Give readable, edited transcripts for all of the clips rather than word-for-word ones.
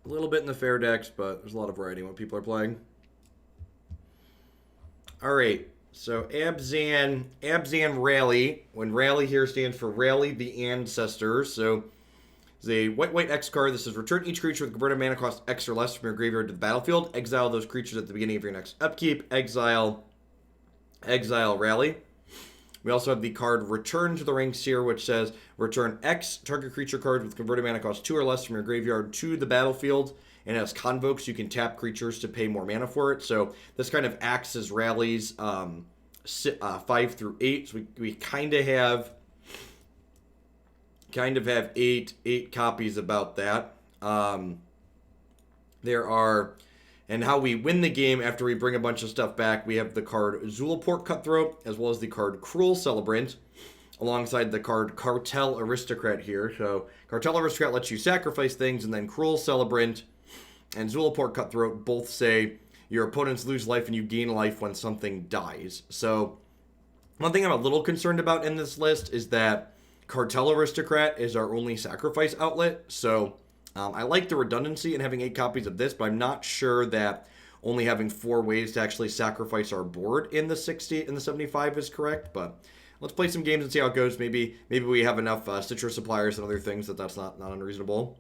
A little bit in the fair decks, but there's a lot of variety when people are playing. Alright, so Abzan Rally. When Rally here stands for Rally the Ancestors. So it's a white X card. This is return each creature with converted mana cost X or less from your graveyard to the battlefield. Exile those creatures at the beginning of your next upkeep. Exile Rally. We also have the card Return to the Ranks here, which says return X target creature card with converted mana cost 2 or less from your graveyard to the battlefield. And as convokes, you can tap creatures to pay more mana for it. So this kind of acts as Rally's 5 through 8. So we kind of have eight copies about that. There are, and how we win the game after we bring a bunch of stuff back, we have the card Zulaport Cutthroat, as well as the card Cruel Celebrant, alongside the card Cartel Aristocrat here. So Cartel Aristocrat lets you sacrifice things, and then Cruel Celebrant and Zulaport Cutthroat both say your opponents lose life and you gain life when something dies. So one thing I'm a little concerned about in this list is that Cartel Aristocrat is our only sacrifice outlet. So I like the redundancy in having 8 copies of this, but I'm not sure that only having 4 ways to actually sacrifice our board in the 60 and the 75 is correct. But let's play some games and see how it goes. Maybe we have enough Satyr Suppliers and other things that's not unreasonable.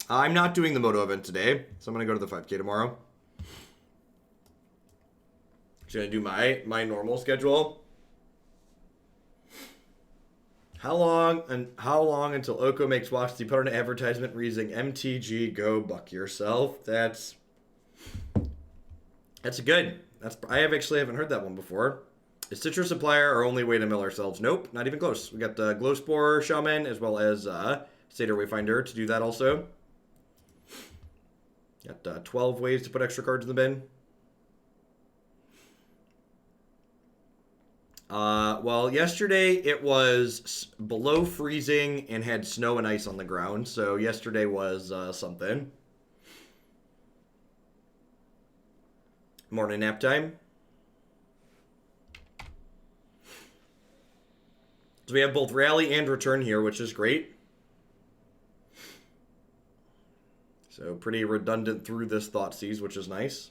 I'm not doing the Moto event today, so I'm going to go to the 5K tomorrow. Just going to do my normal schedule. How long until Oko makes Watch the opponent advertisement reading MTG go buck yourself? That's good. I haven't heard that one before. Is Citrus Supplier our only way to mill ourselves? Nope, not even close. We got the Glowspore Shaman as well as Satyr Wayfinder to do that also. Got 12 ways to put extra cards in the bin. Well, yesterday it was below freezing and had snow and ice on the ground. So yesterday was something. Morning nap time. So we have both Rally and Return here, which is great. So pretty redundant through this Thoughtseize, which is nice.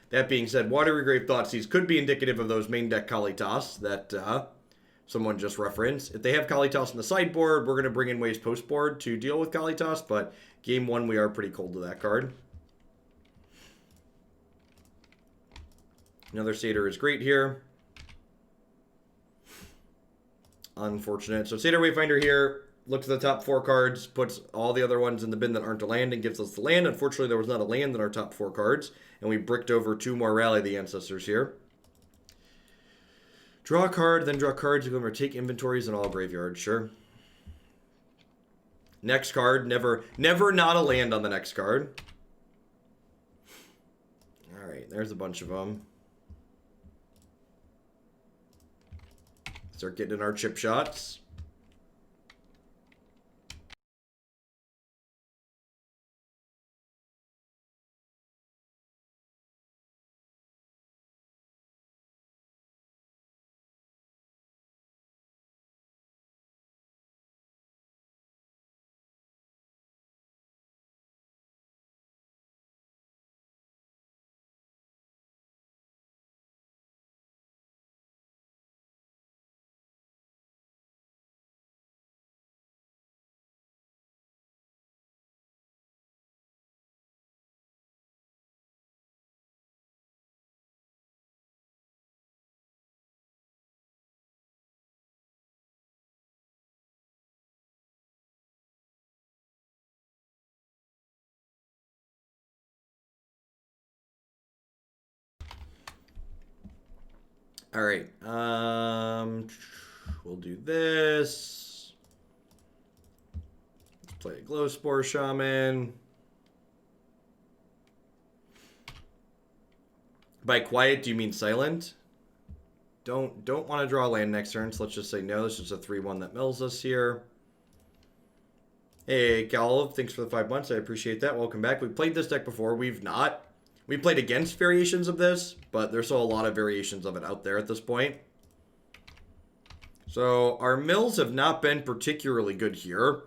That being said, Watery Grave Thoughtseize could be indicative of those main deck Kalitas that someone just referenced. If they have Kalitas in the sideboard, we're going to bring in ways post-board to deal with Kalitas, but game 1 we are pretty cold to that card. Another Satyr is great here. Unfortunate. So Satyr Wayfinder here looks at the top 4 cards, puts all the other ones in the bin that aren't a land, and gives us the land. Unfortunately, there was not a land in our top 4 cards, and we bricked over 2 more Rally the Ancestors here. Draw a card, then draw cards. You can take inventories in all graveyards. Sure. Next card, never not a land on the next card. All right, there's a bunch of them. Start getting in our chip shots. All right. We'll do this. Let's play a Glowspore Shaman. By quiet, do you mean silent? Don't want to draw land next turn, so let's just say no. This is a 3-1 that mills us here. Hey, Cal, thanks for the 5 months. I appreciate that. Welcome back. We've played this deck before. We've not. We played against variations of this, but there's still a lot of variations of it out there at this point. So our mills have not been particularly good here.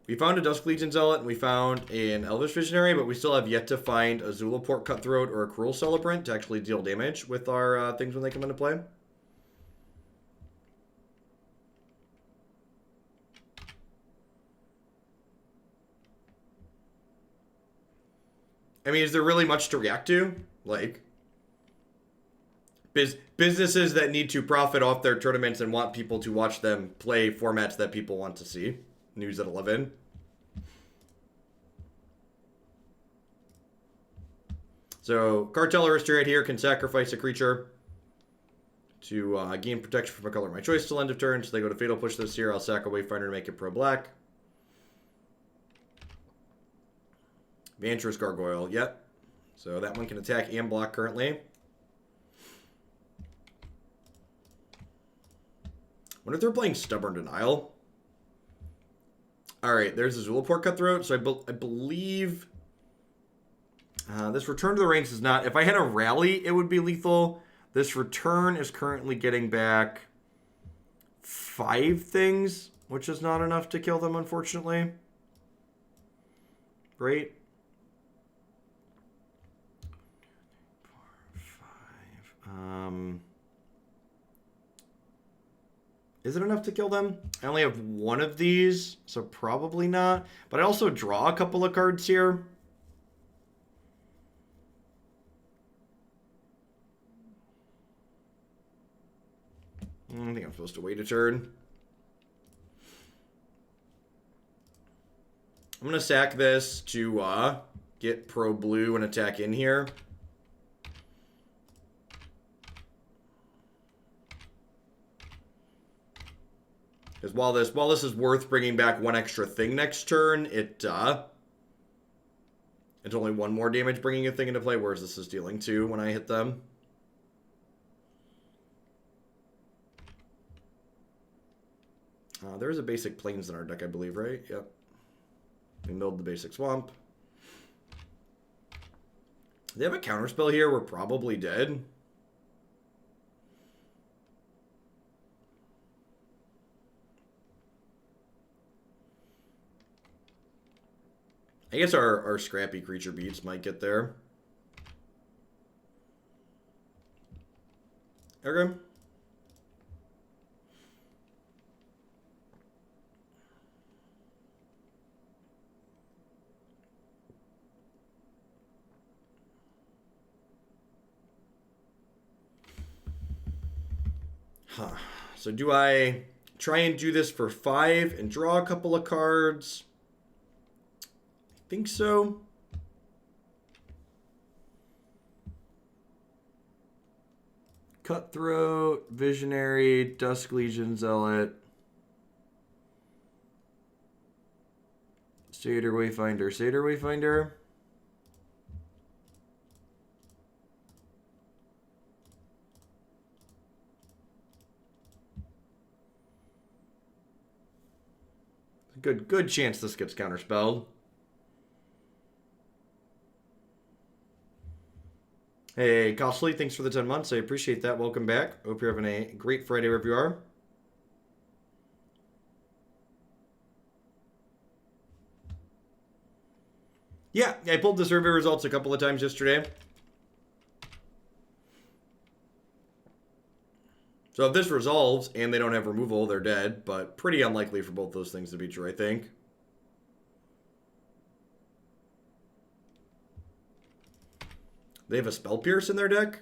We found a Dusk Legion Zealot, and we found an Elvish Visionary, but we still have yet to find a Zulaport Cutthroat or a Cruel Celebrant to actually deal damage with our things when they come into play. I mean, is there really much to react to? Like, businesses that need to profit off their tournaments and want people to watch them play formats that people want to see. News at 11. So, Cartel Aristocrat here can sacrifice a creature to gain protection from a color of my choice till end of turn. So they go to Fatal Push this year. I'll sack a Wayfinder to make it pro-black. Vantress Gargoyle, yep. So that one can attack and block currently. Wonder if they're playing Stubborn Denial. Alright, there's a Zulaport Cutthroat. So I believe this Return to the Ranks is not... If I had a Rally, it would be lethal. This Return is currently getting back 5 things, which is not enough to kill them, unfortunately. Right? 4, 5. Is it enough to kill them? I only have one of these, so probably not. But I also draw a couple of cards here. I think I'm supposed to wait a turn. I'm going to sack this to get pro-blue and attack in here. Because while this is worth bringing back one extra thing next turn, it's only one more damage bringing a thing into play, whereas this is dealing 2 when I hit them. There is a basic Plains in our deck, I believe, right? Yep. We milled the basic Swamp. They have a counterspell here. We're probably dead. I guess our scrappy creature beats might get there. Okay. Huh. So do I try and do this for 5 and draw a couple of cards? I think so. Cutthroat, Visionary, Dusk Legion Zealot, Satyr Wayfinder, Satyr Wayfinder. Good chance this gets counterspelled. Hey, Costly, thanks for the 10 months. I appreciate that. Welcome back. Hope you're having a great Friday wherever you are. Yeah, I pulled the survey results a couple of times yesterday. So if this resolves and they don't have removal, they're dead. But pretty unlikely for both those things to be true, I think. They have a Spell Pierce in their deck?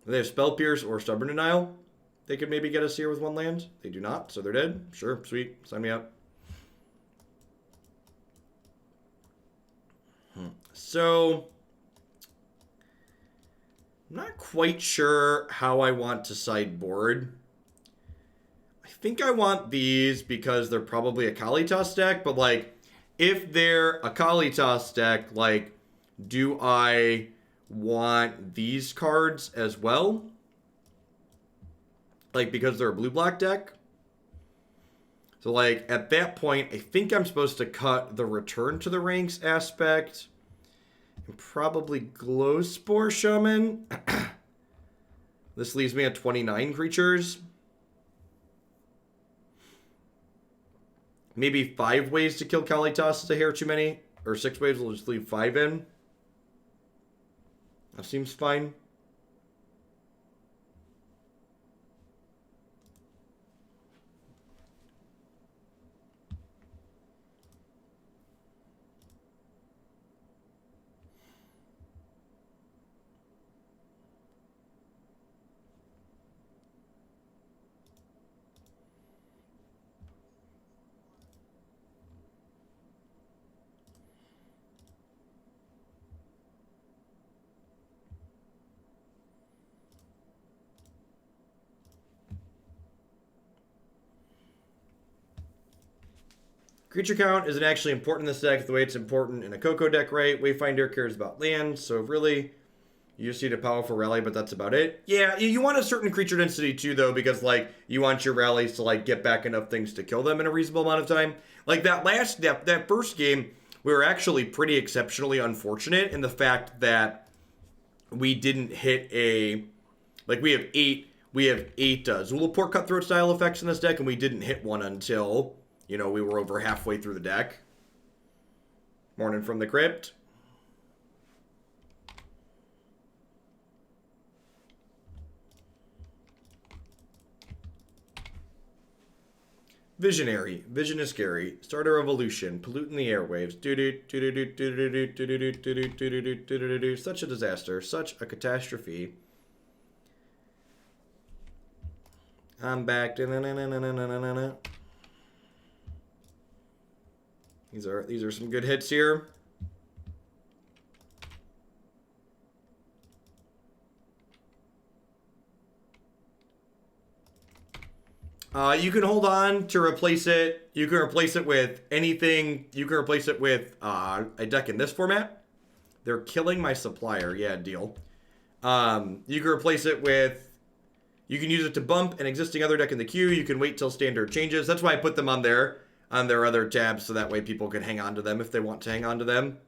They have Spell Pierce or Stubborn Denial. They could maybe get us here with 1 land. They do not, so they're dead. Sure, sweet. Sign me up. So, I'm not quite sure how I want to sideboard. I think I want these because they're probably a Kalitas deck, but like, if they're a Kalitas deck, like, do I want these cards as well? Like, because they're a blue-black deck? So, like, at that point, I think I'm supposed to cut the Return to the Ranks aspect. And probably Glowspore Shaman. This leaves me at 29 creatures. Maybe 5 ways to kill Kalitas is a hair too many. Or 6 ways, we'll just leave 5 in. That seems fine. Creature count isn't actually important in this deck the way it's important in a Coco deck, right? Wayfinder cares about land, so really, you just need a powerful rally, but that's about it. Yeah, you want a certain creature density too, though, because, like, you want your rallies to, like, get back enough things to kill them in a reasonable amount of time. Like, that first game, we were actually pretty exceptionally unfortunate in the fact that we didn't hit a... Like, we have eight Zulaport Cutthroat style effects in this deck, and we didn't hit one until... You know, we were over halfway through the deck. Morning from the crypt. Visionary. Vision is scary. Start a revolution. Polluting the airwaves. Such a disaster. Such a catastrophe. I'm back. These are some good hits here. You can hold on to replace it. You can replace it with anything. You can replace it with a deck in this format. They're killing my supplier. Yeah, deal. You can replace it with... You can use it to bump an existing other deck in the queue. You can wait till standard changes. That's why I put them on their other tabs, so that way people can hang on to them if they want to hang on to them.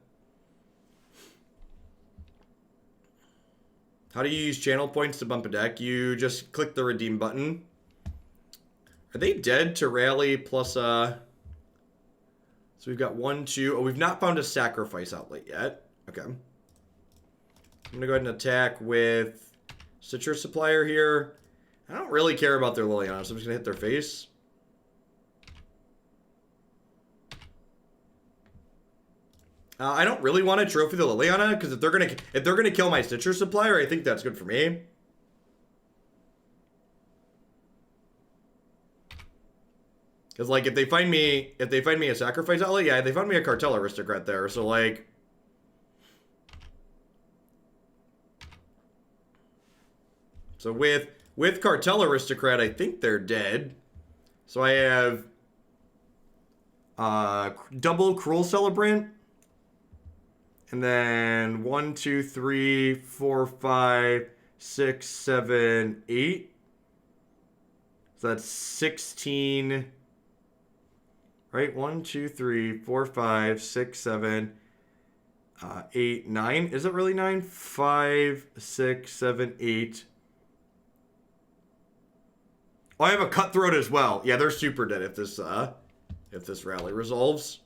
How do you use channel points to bump a deck? You just click the redeem button. Are they dead to rally plus So we've got 1, 2. Oh, we've not found a sacrifice outlet yet. Okay. I'm going to go ahead and attack with Satyr Supplier here. I don't really care about their Liliana, so I'm just going to hit their face. I don't really want to trophy the Liliana, because if they're gonna kill my Stitcher Supplier, I think that's good for me. Because like if they find me a sacrifice outlet, yeah, they found me a Cartel Aristocrat there, so like. So with Cartel Aristocrat, I think they're dead. So I have double Cruel Celebrant. And then 1, 2, 3, 4, 5, 6, 7, 8. So that's 16. Right? 1, 2, 3, 4, 5, 6, 7, 8, 9. Is it really 9? 5, 6, 7, 8. Oh, I have a Cutthroat as well. Yeah, they're super dead if this rally resolves.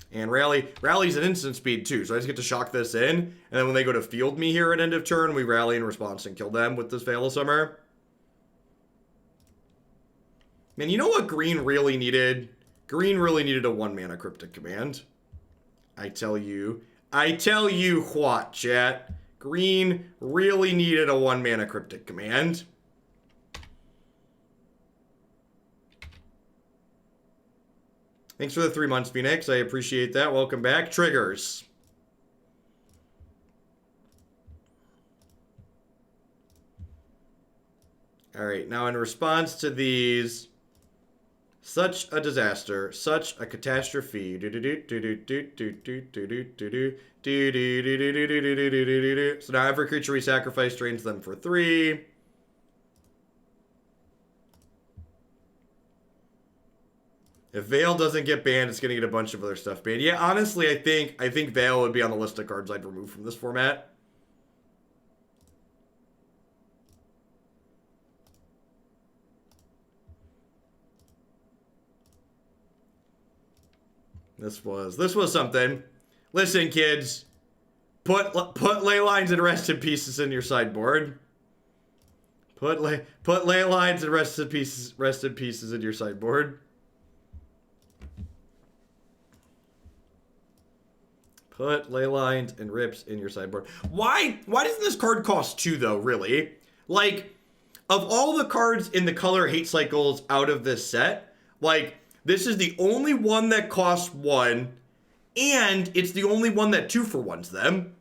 And rally's an instant speed too, so I just get to shock this in, and then when they go to field me here at end of turn, we rally in response and kill them with this Veil of Summer. Man, you know what green really needed? Green really needed a 1-mana Cryptic Command. I tell you what, chat. Green really needed a 1-mana Cryptic Command. Thanks for the 3 months, Phoenix. I appreciate that. Welcome back. Triggers. Alright, now in response to these, such a disaster, such a catastrophe. So now every creature we sacrifice drains them for 3. If Veil doesn't get banned, it's going to get a bunch of other stuff banned. Yeah, honestly, I think Veil would be on the list of cards I'd remove from this format. This was something. Listen, kids. Put ley lines and rest in pieces in your sideboard. Put ley lines and rest in pieces in your sideboard. Put ley lines and rips in your sideboard. Why doesn't this card cost 2 though, really? Like, of all the cards in the color hate cycles out of this set, like, this is the only one that costs 1, and it's the only one that 2-for-1s them.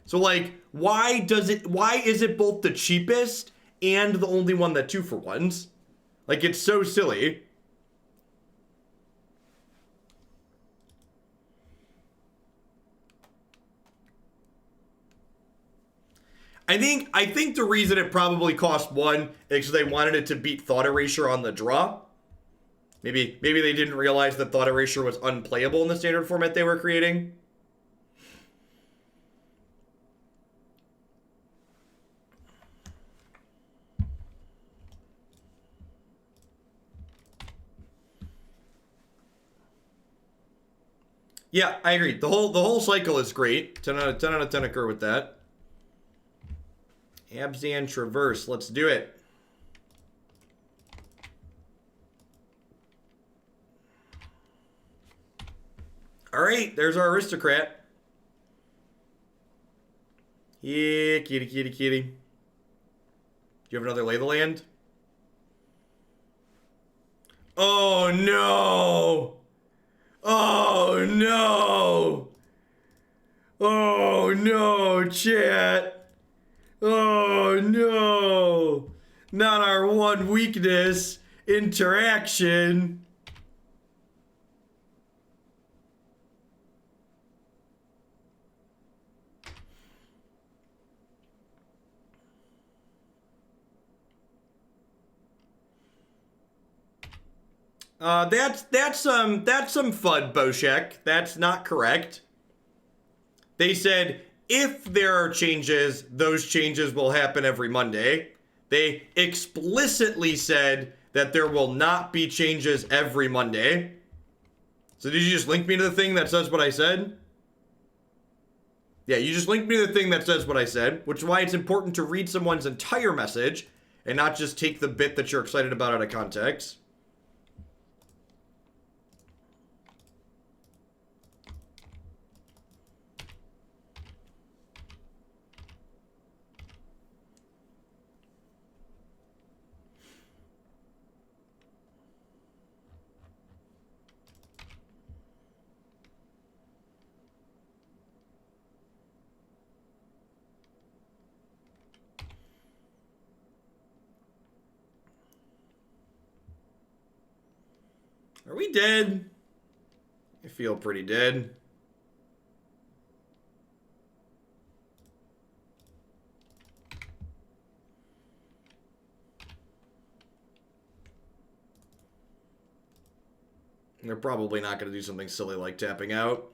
So, like, why is it both the cheapest and the only one that 2-for-1s? Like, it's so silly. I think the reason it probably cost 1 is because they wanted it to beat Thought Erasure on the draw. Maybe they didn't realize that Thought Erasure was unplayable in the standard format they were creating. Yeah, I agree. The whole cycle is great. 10 out of 10 occur with that. Abzan Traverse. Let's do it. All right, there's our Aristocrat. Yeah, kitty, kitty, kitty. Do you have another Lay the Land? Oh, no. Oh, no. Oh, no, chat. Oh, no. Not our one weakness. Interaction. That's some FUD, Boshek. That's not correct. They said if there are changes, those changes will happen every Monday. They explicitly said that there will not be changes every Monday. So did you just link me to the thing that says what I said? Yeah, you just linked me to the thing that says what I said, which is why it's important to read someone's entire message and not just take the bit that you're excited about out of context. Are we dead? I feel pretty dead. They're probably not going to do something silly like tapping out.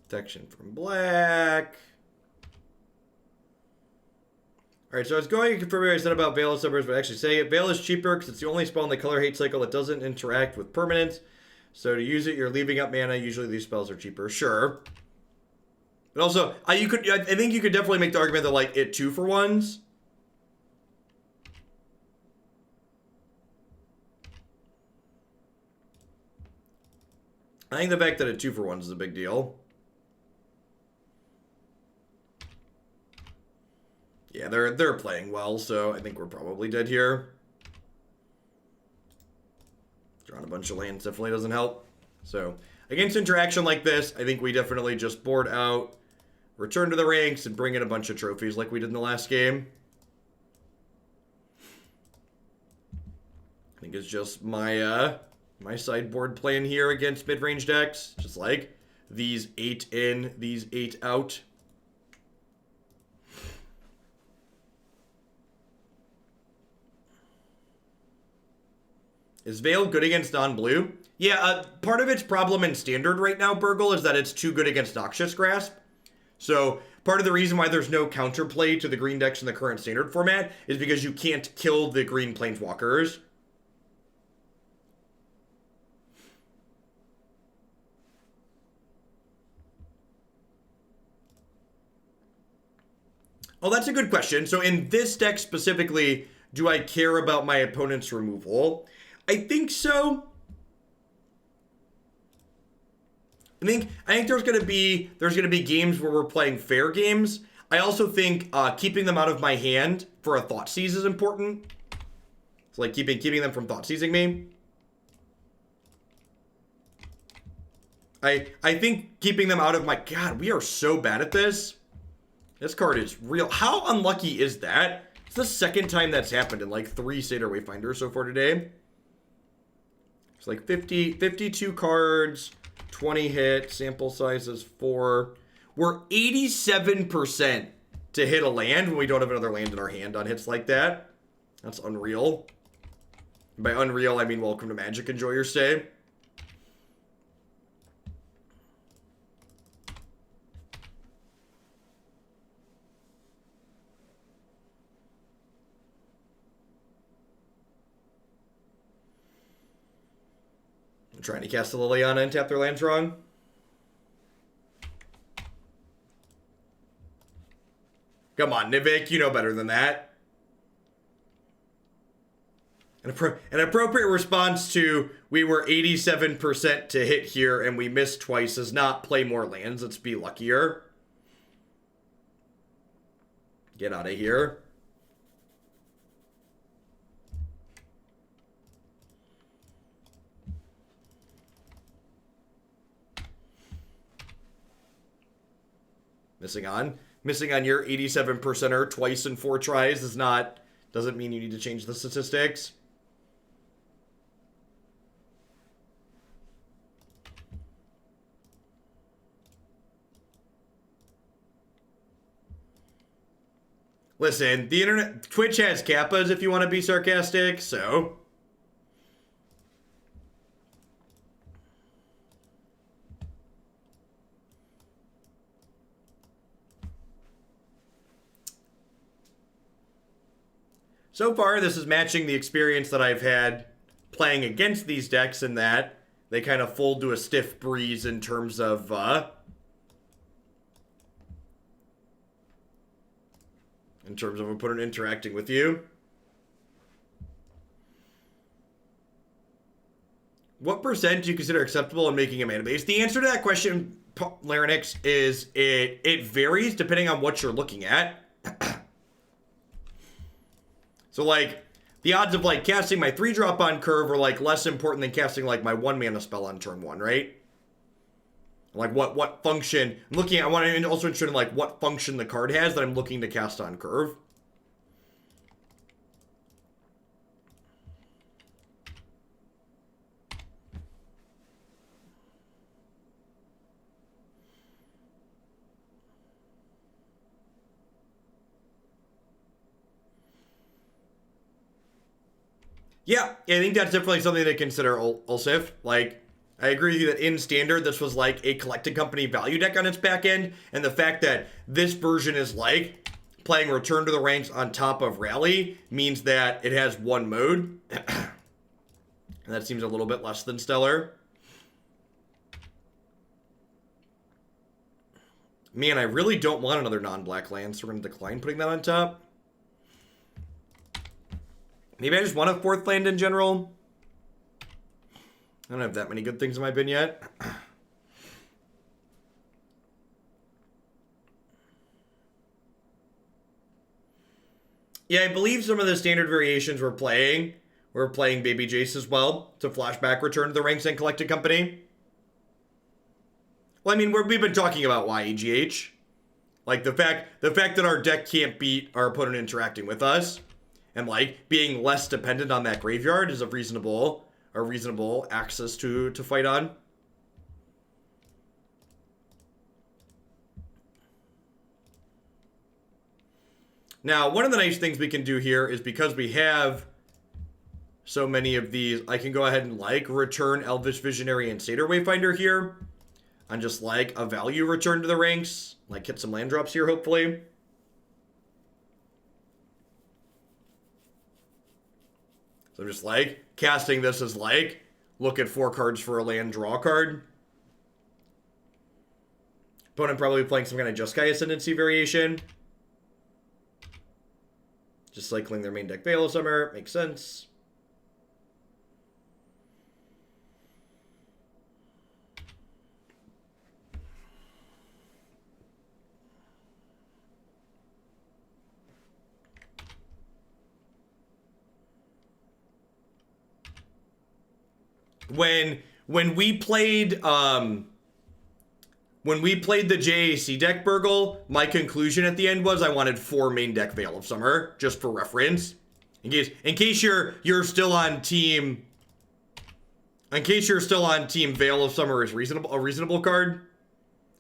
Protection from black. Alright, so I was going to confirm what I said about Veil of Suburbs, but actually saying it. Veil is cheaper because it's the only spell in the color hate cycle that doesn't interact with permanents. So to use it, you're leaving up mana. Usually these spells are cheaper. Sure. But also, I think you could definitely make the argument that, like, it 2-for-1s. I think the fact that it 2-for-1s is a big deal. Yeah, they're playing well, so I think we're probably dead here. Drawing a bunch of lands definitely doesn't help. So, against interaction like this, I think we definitely just board out, return to the ranks, and bring in a bunch of trophies like we did in the last game. I think it's just my my sideboard plan here against mid-range decks. Just like these 8 in, these 8 out. Is Veil good against non-blue? Yeah, part of its problem in Standard right now, Burgle, is that it's too good against Noxious Grasp. So part of the reason why there's no counterplay to the green decks in the current Standard format is because you can't kill the green Planeswalkers. Oh, that's a good question. So in this deck specifically, do I care about my opponent's removal? I think so. I think there's gonna be games where we're playing fair games. I also think keeping them out of my hand for a Thoughtseize is important. It's like keeping them from Thoughtseizing me. I think keeping them out of my... God, we are so bad at this. This card is real. How unlucky is that? It's the second time that's happened in like 3 Satyr Wayfinders so far today. It's like 52 cards, 20 hit, sample size is 4. We're 87% to hit a land when we don't have another land in our hand on hits like that. That's unreal. By unreal, I mean welcome to Magic. Enjoy your stay. I'm trying to cast a Liliana and tap their lands wrong. Come on, Nivik, you know better than that. An appropriate response to we were 87% to hit here and we missed twice is not play more lands, let's be luckier. Get out of here. Missing on your 87%er twice in 4 tries doesn't mean you need to change the statistics. Listen, the internet, Twitch has kappas if you want to be sarcastic, so... So far, this is matching the experience that I've had playing against these decks in that they kind of fold to a stiff breeze in terms of opponent interacting with you. What percent do you consider acceptable in making a mana base? The answer to that question, Larynx, is it varies depending on what you're looking at. So, like, the odds of, like, casting my 3-drop on curve are, like, less important than casting, like, my 1-mana spell on turn 1, right? Like, what function... I want to also ensure, like, what function the card has that I'm looking to cast on curve. Yeah, I think that's definitely something to consider, Ulsif. Like, I agree with you that in Standard, this was like a collecting company value deck on its back end, and the fact that this version is like playing Return to the Ranks on top of Rally means that it has one mode. And that seems a little bit less than stellar. Man, I really don't want another non-black land, so we're going to decline putting that on top. Maybe I just want a 4th land in general. I don't have that many good things in my bin yet. Yeah, I believe some of the Standard variations we're playing Baby Jace as well to flashback Return to the Ranks and Collected Company. Well, I mean, we've been talking about YEGH. Like, the fact that our deck can't beat our opponent interacting with us. And, like, being less dependent on that graveyard is a reasonable axis to fight on. Now, one of the nice things we can do here is because we have so many of these. I can go ahead and like return Elvish Visionary and Satyr Wayfinder here. On just like a value return to the ranks. Like hit some land drops here, hopefully. So I'm just like casting this as like look at 4 cards for a land, draw card. Opponent probably playing some kind of Jeskai Ascendancy variation. Just cycling their main deck Veil of Summer. Makes sense. When we played the JAC deck, Burgle, my conclusion at the end was I wanted 4 main deck Veil of Summer, just for reference. In case you're still on team Veil of Summer is a reasonable card.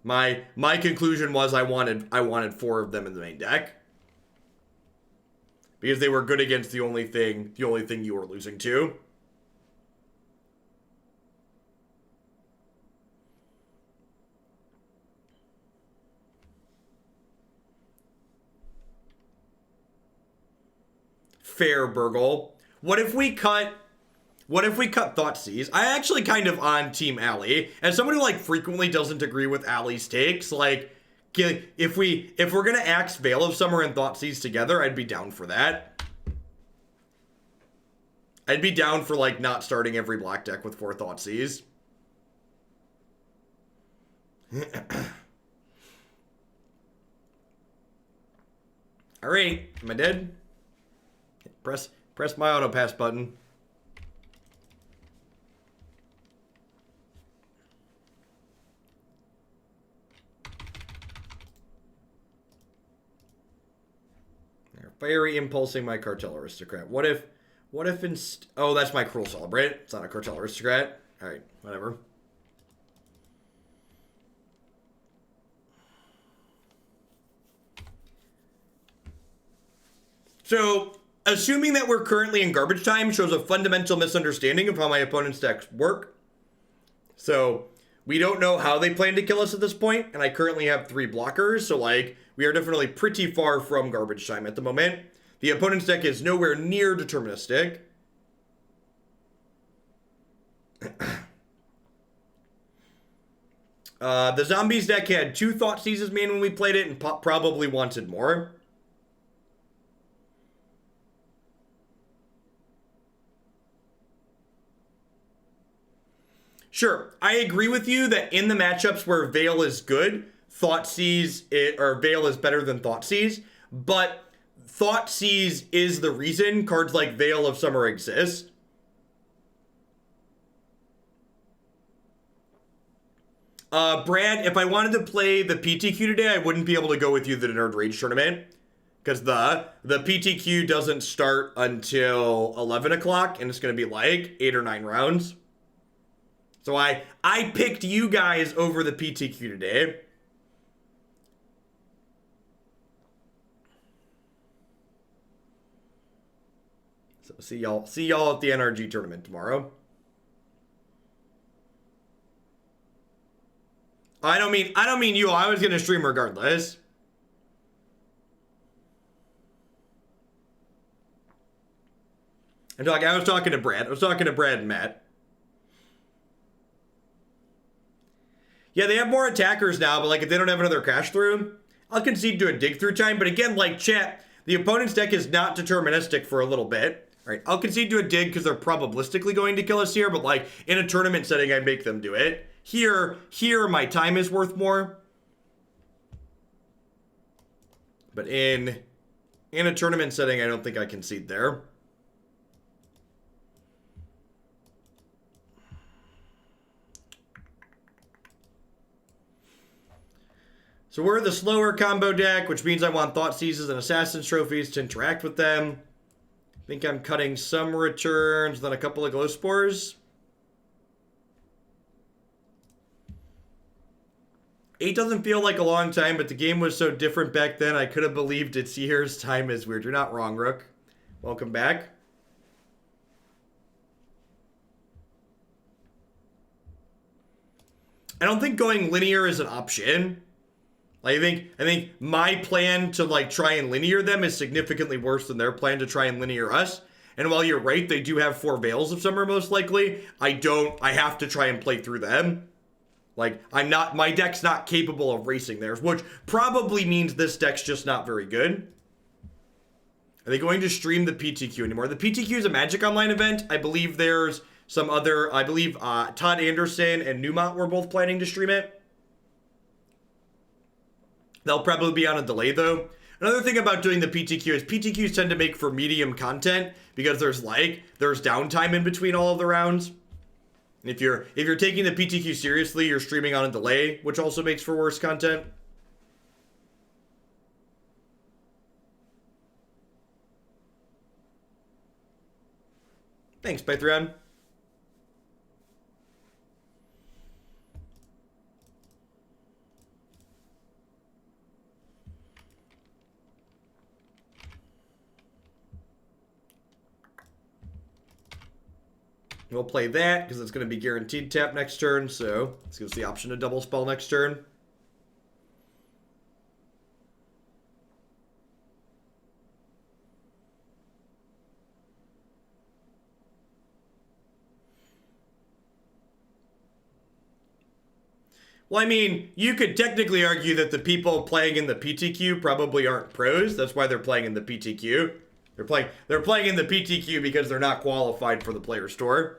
My conclusion was I wanted 4 of them in the main deck. Because they were good against the only thing you were losing to. Fair, Burgle. What if we cut Thoughtseize? I actually kind of on Team Allie. As someone who like frequently doesn't agree with Allie's takes, like if we're gonna axe Veil of Summer and Thoughtseize together, I'd be down for that. I'd be down for like not starting every black deck with 4 Thoughtseize. Alright, am I dead? Press my auto pass button. They're fiery impulsing my Cartel Aristocrat. What if oh, that's my Cruel Celebrant. It's not a Cartel Aristocrat. Alright, whatever. So, assuming that we're currently in garbage time shows a fundamental misunderstanding of how my opponent's decks work. So, we don't know how they plan to kill us at this point, and I currently have 3 blockers, so like, we are definitely pretty far from garbage time at the moment. The opponent's deck is nowhere near deterministic. The Zombies deck had 2 Thoughtseizes main when we played it, and probably wanted more. Sure, I agree with you that in the matchups where Veil is good, Veil is better than Thoughtseize, but Thoughtseize is the reason cards like Veil of Summer exist. Brad, if I wanted to play the PTQ today, I wouldn't be able to go with you to the Nerd Rage tournament. Because the PTQ doesn't start until 11 o'clock, and it's going to be like 8 or 9 rounds. So I picked you guys over the PTQ today. So see y'all at the NRG tournament tomorrow. I don't mean you. I was gonna stream regardless. And I was talking to Brad. I was talking to Brad and Matt. Yeah, they have more attackers now, but like if they don't have another crash through, I'll concede to a dig through time. But again, like chat, the opponent's deck is not deterministic for a little bit. All right, I'll concede to a dig because they're probabilistically going to kill us here, but like in a tournament setting, I'd make them do it. Here, my time is worth more. But in a tournament setting, I don't think I concede there. So we're the slower combo deck, which means I want Thoughtseizes and Assassin's Trophies to interact with them. I think I'm cutting some returns, then a couple of Glowspores. 8 doesn't feel like a long time, but the game was so different back then, I could have believed its years. Time is weird. You're not wrong, Rook. Welcome back. I don't think going linear is an option. Like, I think my plan to like try and linear them is significantly worse than their plan to try and linear us. And while you're right, they do have 4 Veils of Summer most likely. I have to try and play through them. Like, my deck's not capable of racing theirs, which probably means this deck's just not very good. Are they going to stream the PTQ anymore? The PTQ is a Magic Online event. I believe there's some other, I believe Todd Anderson and Newmont were both planning to stream it. They'll probably be on a delay though. Another thing about doing the PTQ is PTQs tend to make for medium content because there's downtime in between all of the rounds. If you're taking the PTQ seriously, you're streaming on a delay, which also makes for worse content. Thanks, Pythron. We'll play that because it's going to be guaranteed tap next turn, so this gives the option to double spell next turn. Well, I mean, you could technically argue that the people playing in the PTQ probably aren't pros. That's why they're playing in the PTQ. They're playing in the PTQ because they're not qualified for the player store.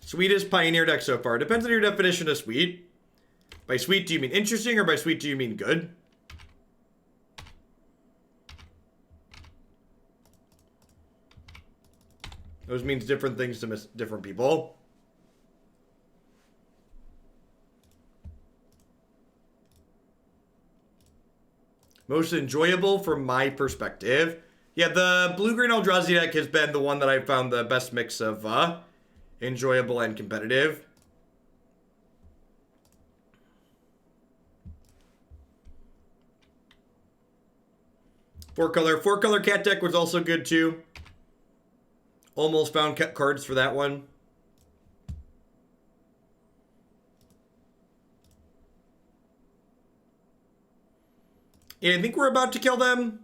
Sweetest Pioneer deck so far. Depends on your definition of sweet. By sweet, do you mean interesting, or by sweet, do you mean good? Those means different things to different people. Most enjoyable from my perspective. Yeah, the blue-green Eldrazi deck has been the one that I've found the best mix of enjoyable and competitive. Four color cat deck was also good too. Almost found cards for that one. Yeah, I think we're about to kill them.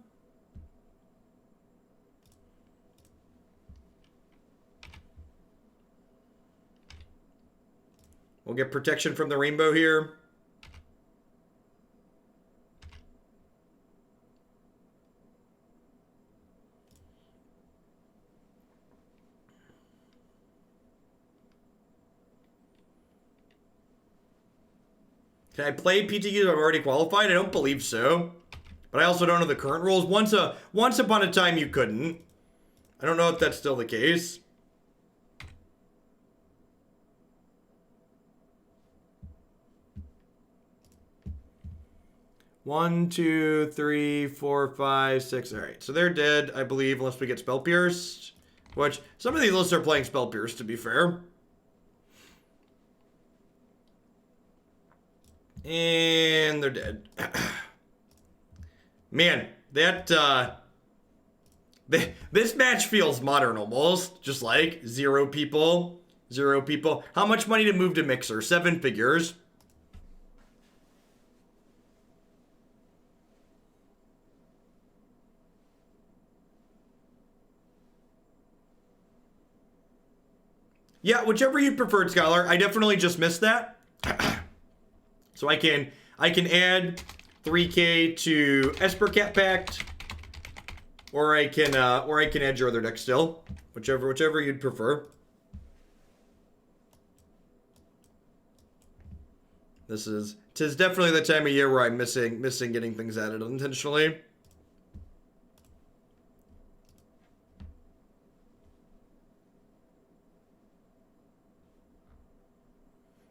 We'll get protection from the rainbow here. Can I play PTQs I've already qualified? I don't believe so. But I also don't know the current rules. Once upon a time you couldn't. I don't know if that's still the case. One, two, three, four, five, six. All right, so they're dead, I believe, unless we get Spell Pierced. Which, some of these lists are playing Spell Pierced, to be fair. And they're dead. Man, that, this match feels modern almost. Just like, 0 people. 0 people. How much money to move to Mixer? 7 figures. Yeah, whichever you preferred, Scholar. I definitely just missed that. So I can add 3K to Esper Cat Pact, or I can add your other deck still, whichever you'd prefer. Tis definitely the time of year where I'm missing getting things added unintentionally.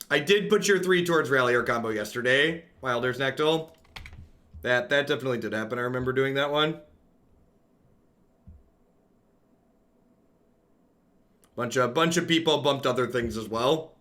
I did put your 3 towards Rallier combo yesterday, Wilder's Nectal. That definitely did happen. I remember doing that one. Bunch of people bumped other things as well.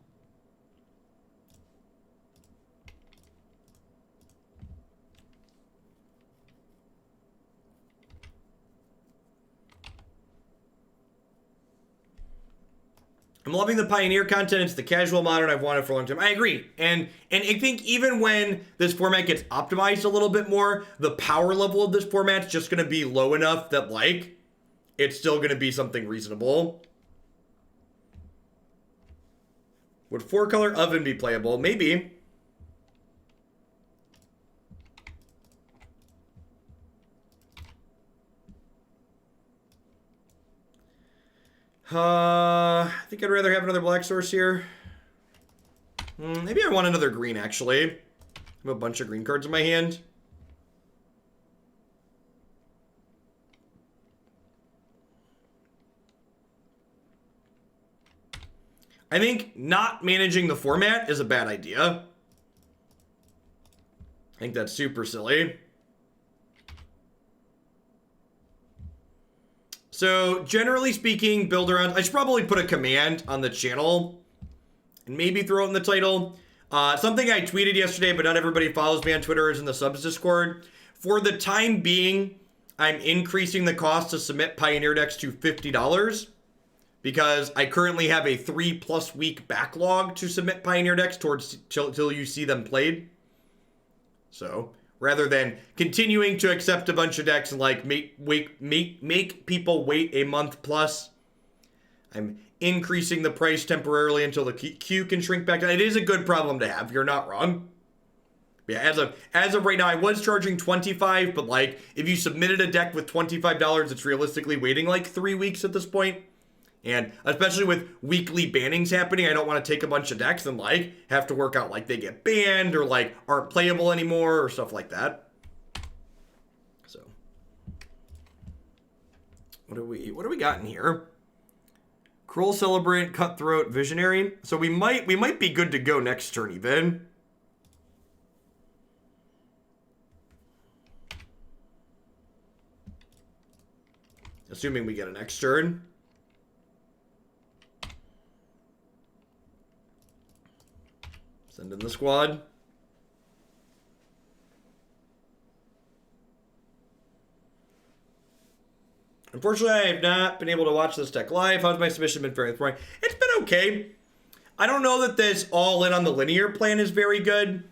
I'm loving the Pioneer content. It's the casual modern I've wanted for a long time. I agree. And I think even when this format gets optimized a little bit more, the power level of this format's just going to be low enough that, like, it's still going to be something reasonable. Would 4-color Oven be playable? Maybe. I think I'd rather have another black source here. Maybe I want another green, actually. I have a bunch of green cards in my hand. I think not managing the format is a bad idea. I think that's super silly. So, generally speaking, build around... I should probably put a command on the channel and maybe throw it in the title. Something I tweeted yesterday, but not everybody follows me on Twitter, is in the subs Discord. For the time being, I'm increasing the cost to submit Pioneer decks to $50 because I currently have a 3+ week backlog to submit Pioneer decks towards till you see them played. So... rather than continuing to accept a bunch of decks and like make people wait a month plus, I'm increasing the price temporarily until the queue can shrink back down. It is a good problem to have. You're not wrong. Yeah, as of right now, I was charging $25, but like if you submitted a deck with $25, it's realistically waiting like 3 weeks at this point. And especially with weekly bannings happening, I don't want to take a bunch of decks and like have to work out like they get banned or like aren't playable anymore or stuff like that. So what do we got in here? Cruel Celebrant, Cutthroat, Visionary. So we might be good to go next turn even. Assuming we get an next turn. Send in the squad. Unfortunately, I have not been able to watch this deck live. How's my submission been faring this morning? It's been okay. I don't know that this all in on the linear plan is very good.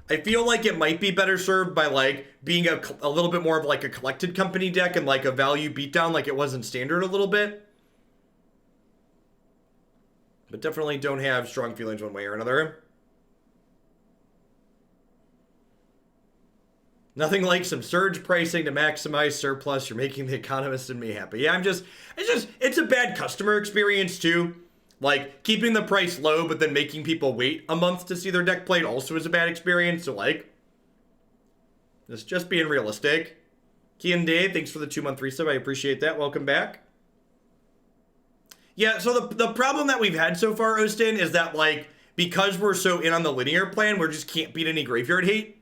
I feel like it might be better served by like being a little bit more of like a collected company deck and like a value beatdown like it was in standard a little bit. But definitely don't have strong feelings one way or another. Nothing like some surge pricing to maximize surplus. You're making the economist and me happy. Yeah, it's a bad customer experience too. Like, keeping the price low, but then making people wait a month to see their deck played also is a bad experience. So, like, it's just being realistic. Kian Day, thanks for the 2-month resub. I appreciate that. Welcome back. Yeah, so the problem that we've had so far, Ostin, is that, like, because we're so in on the linear plan, we just can't beat any graveyard hate.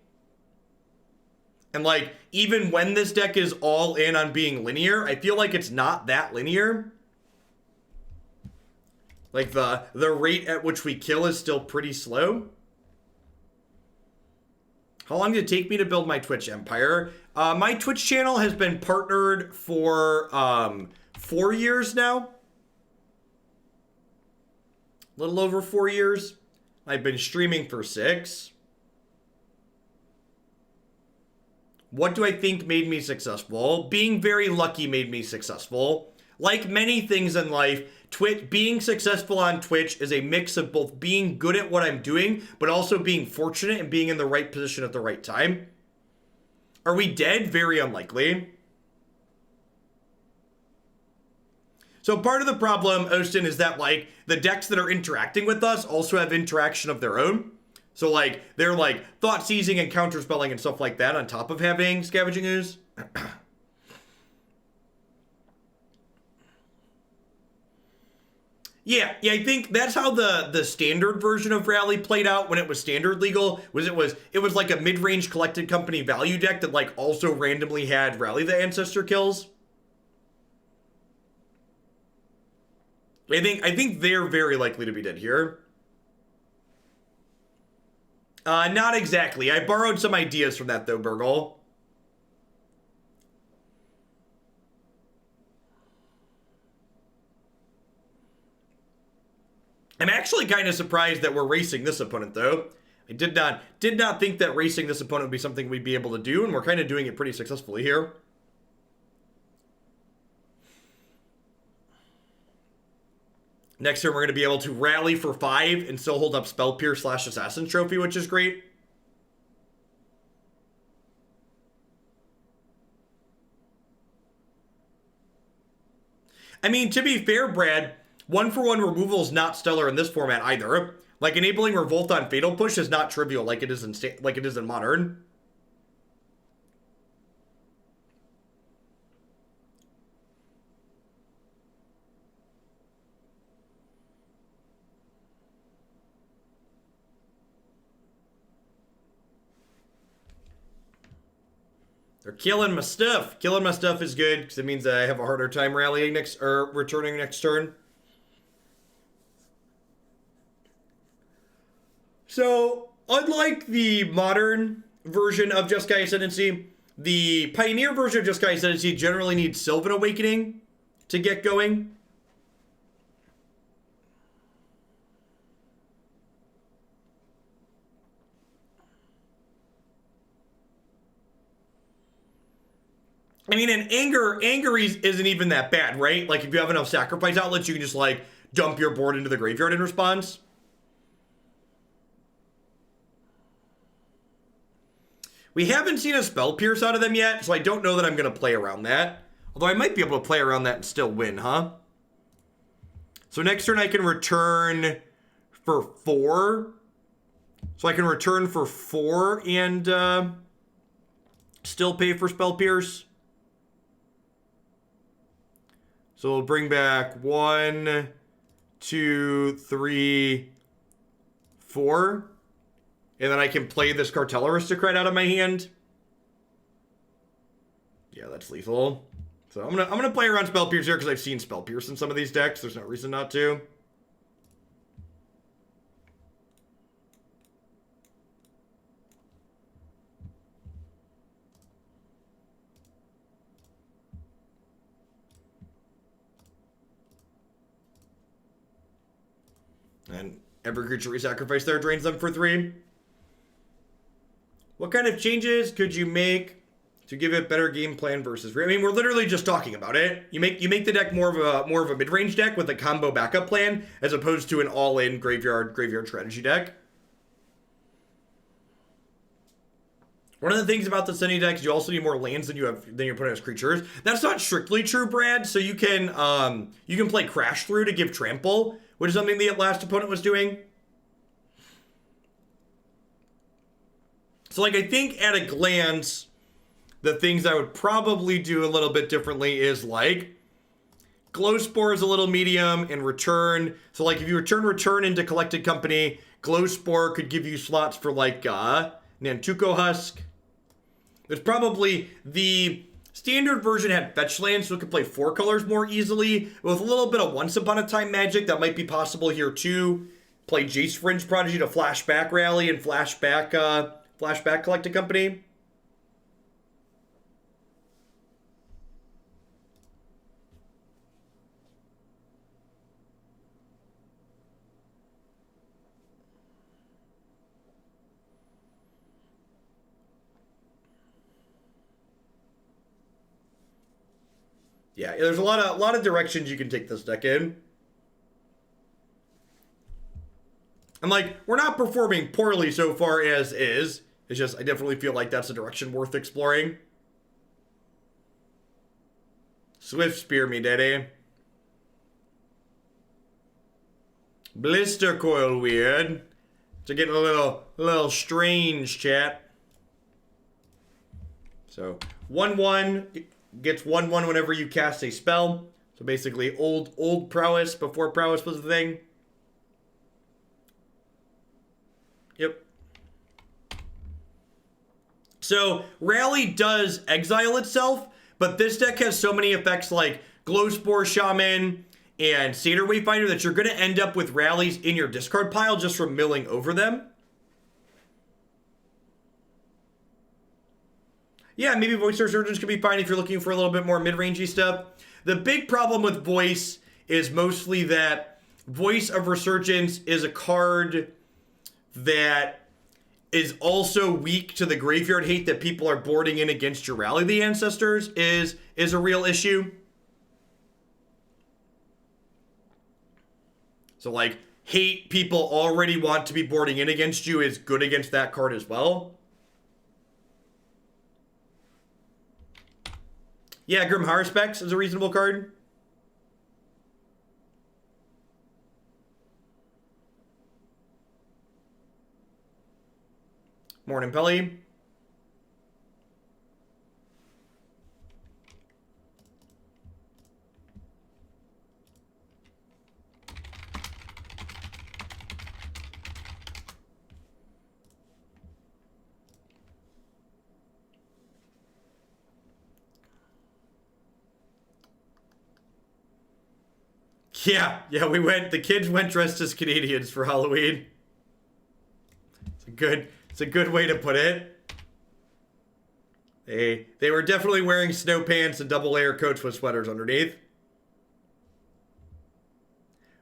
And, like, even when this deck is all in on being linear, I feel like it's not that linear. Like, the rate at which we kill is still pretty slow. How long did it take me to build my Twitch empire? My Twitch channel has been partnered for 4 years now. A little over 4 years. I've been streaming for 6. What do I think made me successful? Being very lucky made me successful. Like many things in life, being successful on Twitch is a mix of both being good at what I'm doing, but also being fortunate and being in the right position at the right time. Are we dead? Very unlikely. So part of the problem, Ostin, is that like the decks that are interacting with us also have interaction of their own. So, like, they're, like, thought-seizing and counterspelling and stuff like that on top of having Scavenging Ooze. Yeah, I think that's how the standard version of Rally played out when it was standard legal. It was like a mid-range collected company value deck that, like, also randomly had Rally the Ancestor kills. I think they're very likely to be dead here. Not exactly. I borrowed some ideas from that, though, Burgle. I'm actually kind of surprised that we're racing this opponent, though. I did not think that racing this opponent would be something we'd be able to do, and we're kind of doing it pretty successfully here. Next turn, we're going to be able to rally for 5 and still hold up Spell Pierce / Assassin Trophy, which is great. I mean, to be fair, Brad, 1-for-1 removal is not stellar in this format either. Like, enabling Revolt on Fatal Push is not trivial like it is in Modern. They're killing my stuff. Killing my stuff is good because it means that I have a harder time rallying returning next turn. So, unlike the modern version of Jeskai Ascendancy, the Pioneer version of Jeskai Ascendancy generally needs Sylvan Awakening to get going. I mean, and anger isn't even that bad, right? Like, if you have enough sacrifice outlets, you can just, like, dump your board into the graveyard in response. We haven't seen a Spell Pierce out of them yet, so I don't know that I'm going to play around that. Although I might be able to play around that and still win, huh? So next turn I can return for 4. So I can return for 4 and still pay for Spell Pierce. So we'll bring back 1, 2, 3, 4. And then I can play this Cartel Aristocrat out of my hand. Yeah, that's lethal. So I'm gonna play around Spell Pierce here because I've seen Spell Pierce in some of these decks. There's no reason not to. And every creature we sacrifice there drains them for 3. What kind of changes could you make to give it better game plan versus? I mean, we're literally just talking about it. You make the deck more of a mid-range deck with a combo backup plan as opposed to an all-in graveyard strategy deck. One of the things about the Sunny deck is you also need more lands than your opponent has creatures. That's not strictly true, Brad. So you can play Crash Through to give trample, which is something the last opponent was doing. So, like, I think at a glance, the things I would probably do a little bit differently is, like, Glowspore is a little medium and return. So, like, if you return into Collected Company, Glowspore could give you slots for, like, Nantuko Husk. There's probably the standard version had fetch lands, so it could play 4 colors more easily. With a little bit of Once Upon a Time magic, that might be possible here, too. Play Jace Fringe Prodigy to flashback Rally and flashback Collected Company. Yeah, there's a lot of directions you can take this deck in. And, like, we're not performing poorly so far as is. It's just, I definitely feel like that's a direction worth exploring. Swift Spear me, daddy. Blister Coil weird. It's getting a little strange, chat. So, 1/1 gets 1/1 whenever you cast a spell. So basically, old prowess before prowess was the thing. Yep. So, Rally does exile itself, but this deck has so many effects like Glowspore Shaman and Satyr Wayfinder that you're going to end up with Rallies in your discard pile just from milling over them. Yeah, maybe Voice Resurgence could be fine if you're looking for a little bit more mid-rangey stuff. The big problem with Voice is mostly that Voice of Resurgence is a card that is also weak to the graveyard hate that people are boarding in against your Rally the Ancestors is a real issue. So, like, hate people already want to be boarding in against you is good against that card as well. Yeah, Grim Haruspex is a reasonable card. Morning, Pelly. Yeah, the kids went dressed as Canadians for Halloween. It's a good way to put it. They were definitely wearing snow pants and double layer coats with sweaters underneath.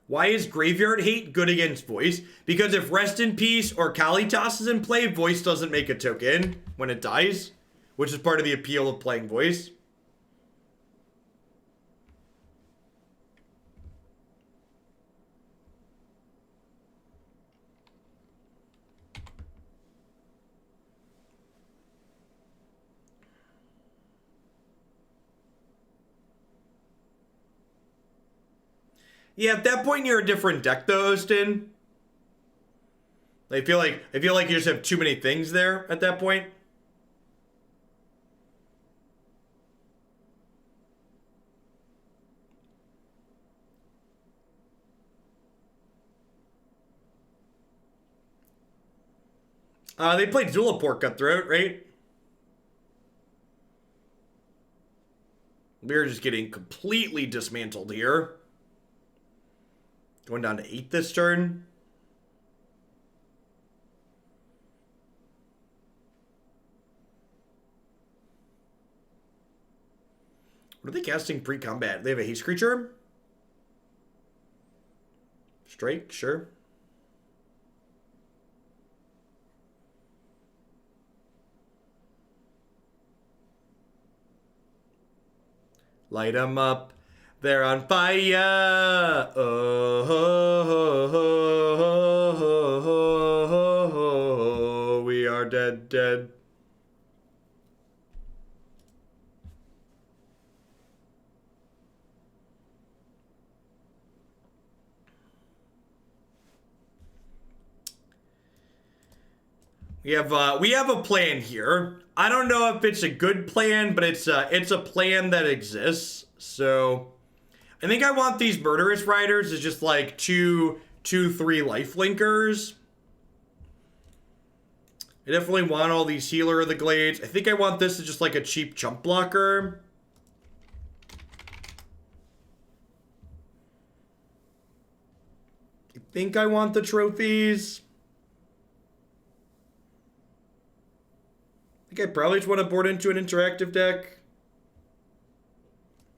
Why is Graveyard Hate good against Voice? Because if Rest in Peace or Kalitas is in play, Voice doesn't make a token when it dies, which is part of the appeal of playing Voice. Yeah, at that point you're a different deck though, Austin. I feel like you just have too many things there at that point. They played Zulaport Cutthroat, right? We're just getting completely dismantled here. Going down to 8 this turn. What are they casting pre-combat? They have a haste creature? Strike, sure. Light 'em up. They're on fire. Oh, ho, ho, ho, ho, ho, ho, ho. We are dead, dead. We have a plan here. I don't know if it's a good plan, but it's a plan that exists. So I think I want these Murderous Riders as just like 2, 3 life linkers. I definitely want all these Healer of the Glades. I think I want this as just like a cheap chump blocker. I think I want the trophies. I think I probably just want to board into an interactive deck.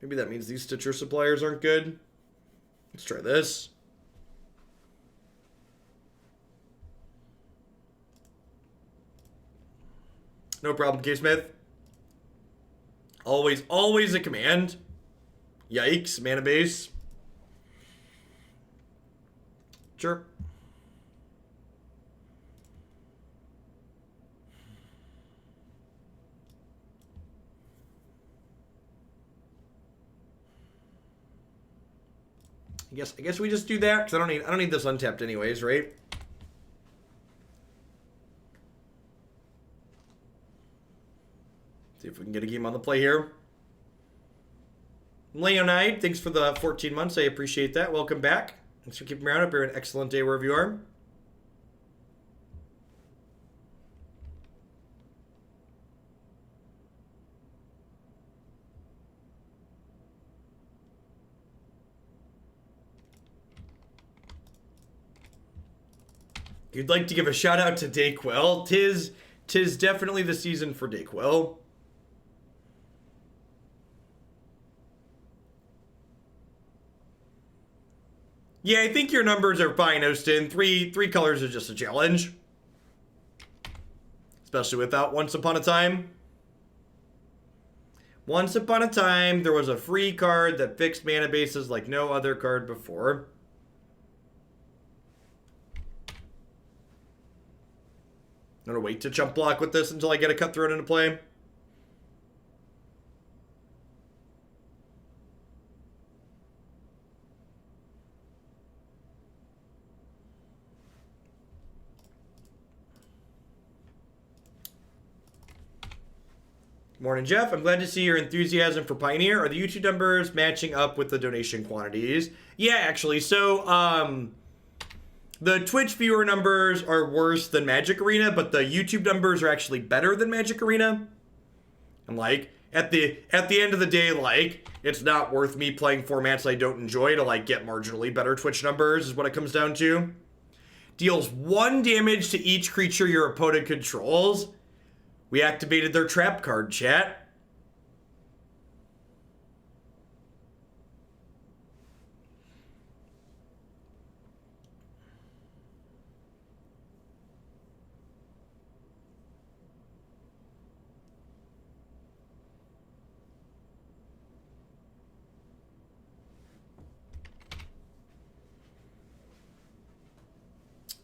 Maybe that means these Stitcher suppliers aren't good. Let's try this. No problem, K-Smith. Always a command. Yikes, mana base. Sure. I guess we just do that because I don't need this untapped anyways, right? See if we can get a game on the play here. Leonide, thanks for the 14 months. I appreciate that. Welcome back. Thanks for keeping me around. Hope you're an excellent day wherever you are. You'd like to give a shout out to Dayquil. Tis definitely the season for Dayquil. Yeah, I think your numbers are fine, Austin. Three colors is just a challenge. Especially without Once Upon a Time. Once upon a time, there was a free card that fixed mana bases like no other card before. I'm gonna wait to chump block with this until I get a Cutthroat into play. Morning, Jeff. I'm glad to see your enthusiasm for Pioneer. Are the YouTube numbers matching up with the donation quantities? Yeah, actually. So, the Twitch viewer numbers are worse than Magic Arena, but the YouTube numbers are actually better than Magic Arena. I'm like, at the end of the day, like, it's not worth me playing formats I don't enjoy to, like, get marginally better Twitch numbers is what it comes down to. Deals 1 damage to each creature your opponent controls. We activated their trap card, chat.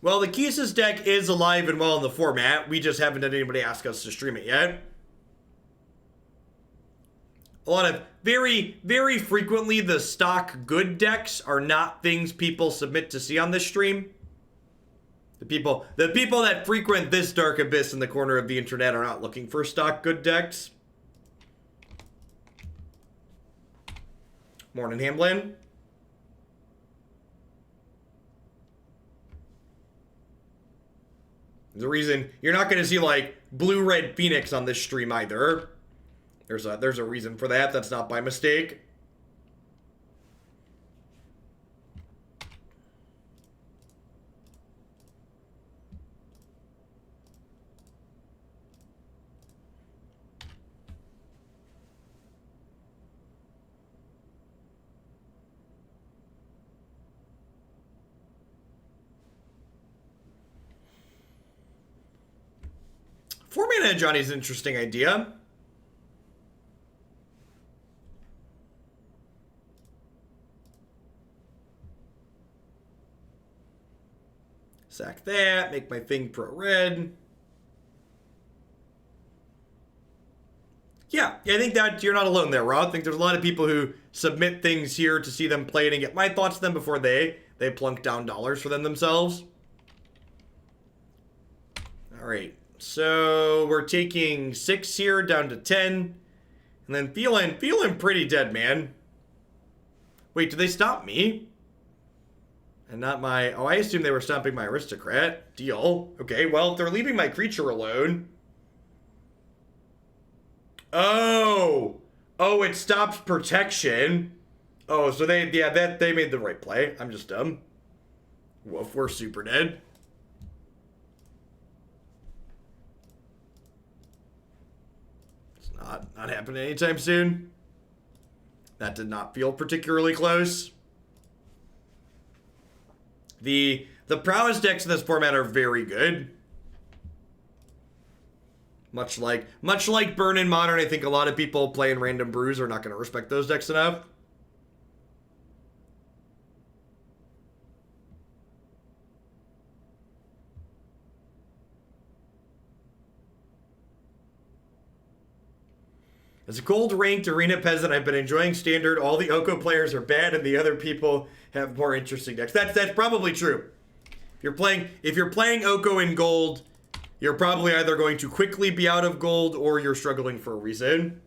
Well, the Kisis deck is alive and well in the format. We just haven't had anybody ask us to stream it yet. A lot of very frequently the stock good decks are not things people submit to see on this stream. The people that frequent this dark abyss in the corner of the internet are not looking for stock good decks. Morning, Hamlin. The reason you're not going to see like blue-red Phoenix on this stream either. There's a reason for that. That's not by mistake. Four-mana Johnny's an interesting idea. Sack that, make my thing pro red. Yeah, I think that you're not alone there, Rod. I think there's a lot of people who submit things here to see them played and get my thoughts to them before they plunk down dollars for them themselves. All right. So we're taking 6 here down to 10. And then feeling pretty dead, man. Wait, did they stop me? And not my... Oh, I assumed they were stopping my Aristocrat. Deal. Okay, well, if they're leaving my creature alone... Oh! Oh, it stops protection. Oh, so they made the right play. I'm just dumb. Woof, we're super dead. Not happening anytime soon. That did not feel particularly close. The prowess decks in this format are very good. Much like Burn in Modern, I think a lot of people playing Random Brews are not going to respect those decks enough. As a gold ranked arena peasant, I've been enjoying Standard. All the Oko players are bad, and the other people have more interesting decks. That's probably true. If you're playing Oko in gold, you're probably either going to quickly be out of gold or you're struggling for a reason.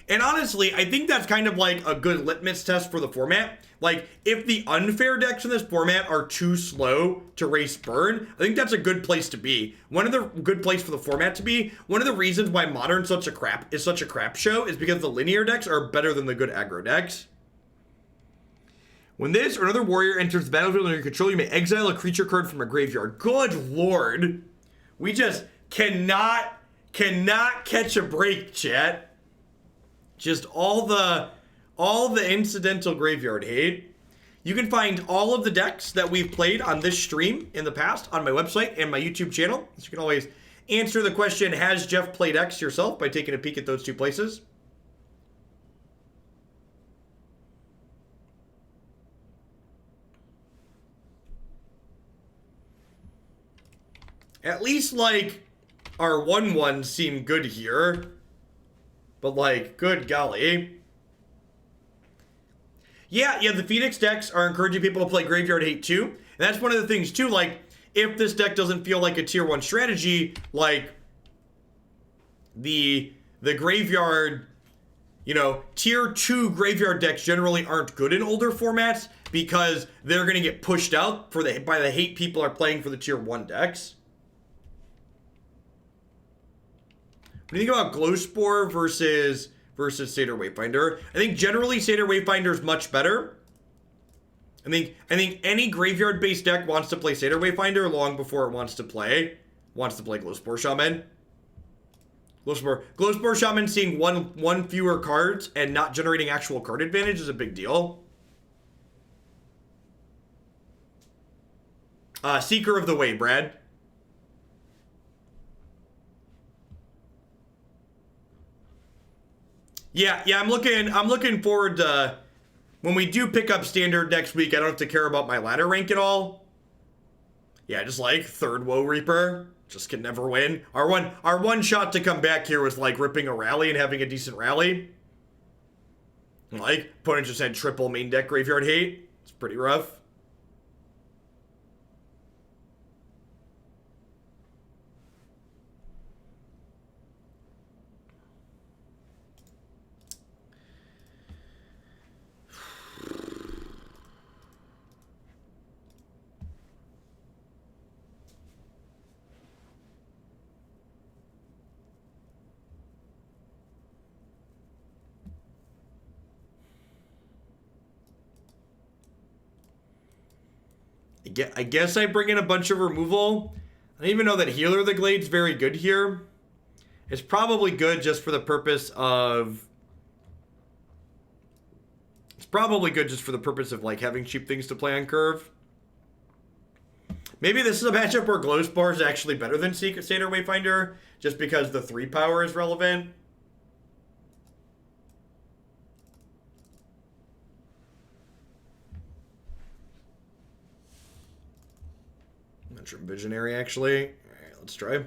And honestly, I think that's kind of like a good litmus test for the format. Like, if the unfair decks in this format are too slow to race burn, I think that's a good place to be. One of the good place for the format to be. One of the reasons why Modern is such a crap show is because the linear decks are better than the good aggro decks. When this or another warrior enters the battlefield under your control, you may exile a creature card from a graveyard. Good lord. We just cannot catch a break, chat. Just all the all the incidental graveyard hate. You can find all of the decks that we've played on this stream in the past on my website and my YouTube channel. So you can always answer the question, has Jeff played X yourself, by taking a peek at those two places. At least, like, our 1/1s seem good here. But, like, good golly. Yeah, the Phoenix decks are encouraging people to play Graveyard Hate too. And that's one of the things too, like, if this deck doesn't feel like a tier 1 strategy, like, the Graveyard, you know, tier 2 Graveyard decks generally aren't good in older formats because they're going to get pushed out by the hate people are playing for the tier 1 decks. What do you think about Glowspore versus Satyr Wayfinder? I think generally Satyr Wayfinder is much better. I think any graveyard-based deck wants to play Satyr Wayfinder long before it wants to play Glowspore Shaman. Glowspore Shaman seeing one fewer cards and not generating actual card advantage is a big deal. Seeker of the Way, Brad. Yeah, I'm looking forward to when we do pick up Standard next week. I don't have to care about my ladder rank at all. Yeah, just like third Woe Reaper, just can never win. Our one shot to come back here was like ripping a rally and having a decent rally. Like, opponent just had triple main deck Graveyard Hate. It's pretty rough. I guess I bring in a bunch of removal. I don't even know that Healer of the Glade's very good here. It's probably good just for the purpose of... like, having cheap things to play on curve. Maybe this is a matchup where Glowspore is actually better than Satyr Wayfinder, just because the 3 power is relevant. Visionary, actually. Alright, let's try.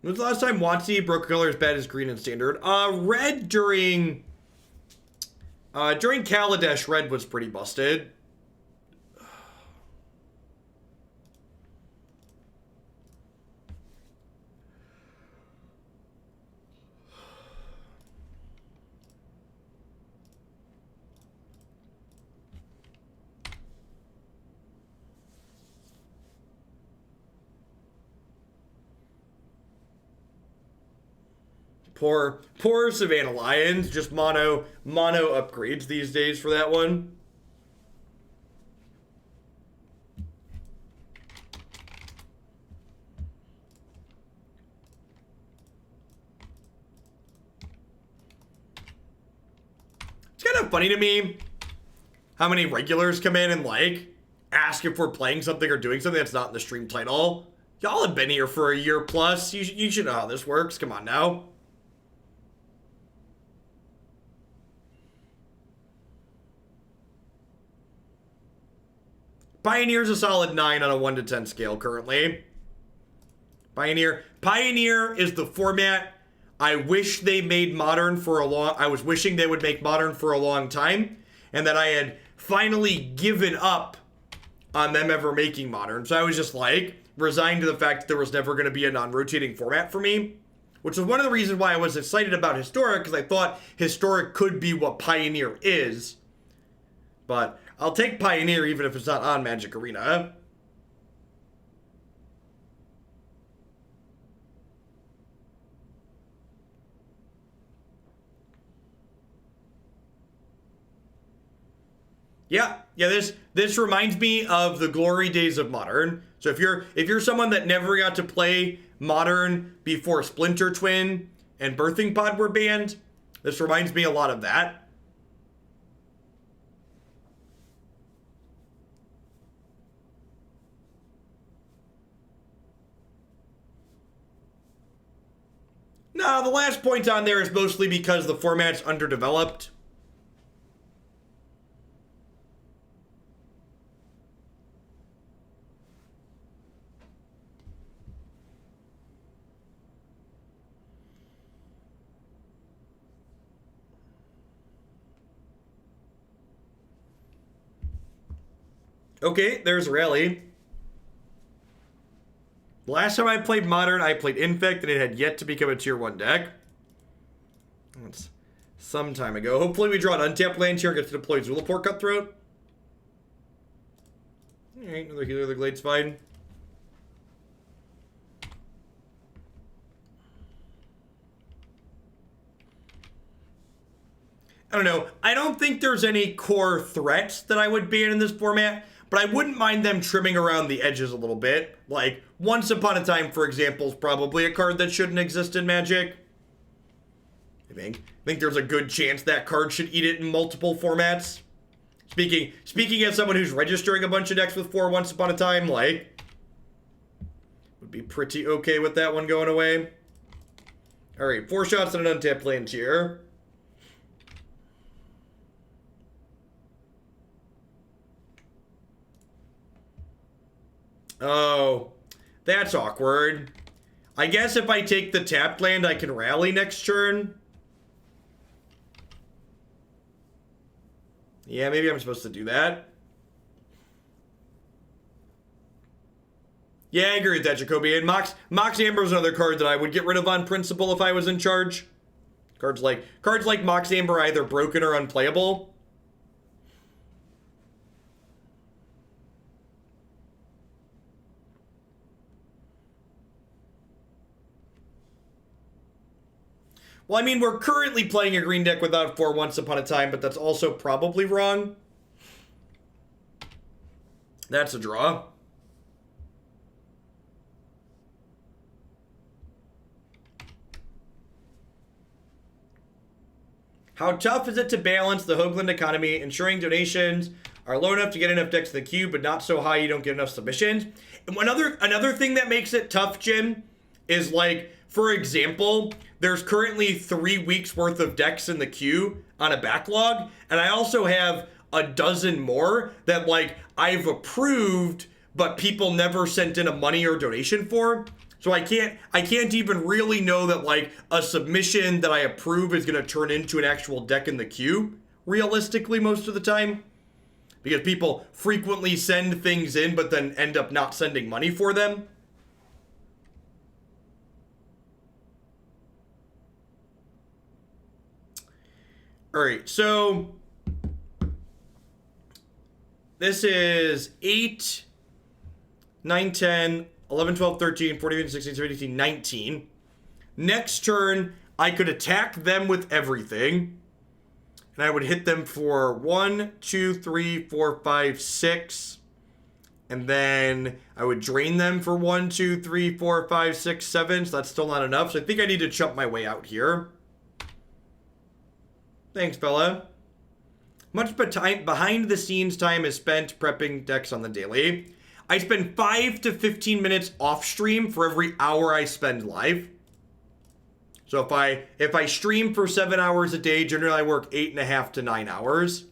When was the last time WotC broke color as bad as green in Standard? Red during Kaladesh, red was pretty busted. Poor Savannah Lions, just mono upgrades these days for that one. It's kind of funny to me how many regulars come in and like ask if we're playing something or doing something that's not in the stream title. Y'all have been here for a year plus. You should know how this works. Come on now. Pioneer's a solid 9 on a 1 to 10 scale currently. Pioneer is the format I wish they made Modern for a long... I was wishing they would make Modern for a long time, and that I had finally given up on them ever making Modern. So I was just like, resigned to the fact that there was never going to be a non-rotating format for me, which was one of the reasons why I was excited about Historic, because I thought Historic could be what Pioneer is. But I'll take Pioneer even if it's not on Magic Arena. Yeah, this reminds me of the glory days of Modern. So if you're someone that never got to play Modern before Splinter Twin and Birthing Pod were banned, this reminds me a lot of that. No, the last point on there is mostly because the format's underdeveloped. Okay, there's Rally. Last time I played Modern, I played Infect, and it had yet to become a Tier 1 deck. That's some time ago. Hopefully we draw an untapped land here and get to deploy Zulaport Cutthroat. Alright, another healer of the Glade's fine. I don't know. I don't think there's any core threats that I would ban in this format, but I wouldn't mind them trimming around the edges a little bit. Like, Once Upon a Time, for example, is probably a card that shouldn't exist in Magic. I think there's a good chance that card should eat it in multiple formats. Speaking as someone who's registering a bunch of decks with 4 Once Upon a Time, like, would be pretty okay with that one going away. Alright, 4 shots and an untapped land here. Oh, that's awkward. I guess if I take the tapped land, I can rally next turn. Yeah, maybe I'm supposed to do that. Yeah, I agree with that, Jacoby. And Mox Amber is another card that I would get rid of on principle if I was in charge. Cards like Mox Amber are either broken or unplayable. Well, I mean, we're currently playing a green deck without 4 Once Upon a Time, but that's also probably wrong. That's a draw. How tough is it to balance the Hoagland economy, ensuring donations are low enough to get enough decks to the queue, but not so high you don't get enough submissions? And another thing that makes it tough, Jim, is like, for example, there's currently 3 weeks worth of decks in the queue on a backlog, and I also have a dozen more that, like, I've approved, but people never sent in a money or donation for. So I can't even really know that, like, a submission that I approve is going to turn into an actual deck in the queue, realistically, most of the time. Because people frequently send things in, but then end up not sending money for them. Alright, so this is 8, 9, 10, 11, 12, 13, 14, 15, 16, 17, 18, 19. Next turn, I could attack them with everything. And I would hit them for 1, 2, 3, 4, 5, 6. And then I would drain them for 1, 2, 3, 4, 5, 6, 7. So that's still not enough. So I think I need to chump my way out here. Thanks, fella. Much behind the scenes time is spent prepping decks on the daily. I spend 5 to 15 minutes off stream for every hour I spend live. So if I stream for 7 hours a day, generally I work 8.5 to 9 hours.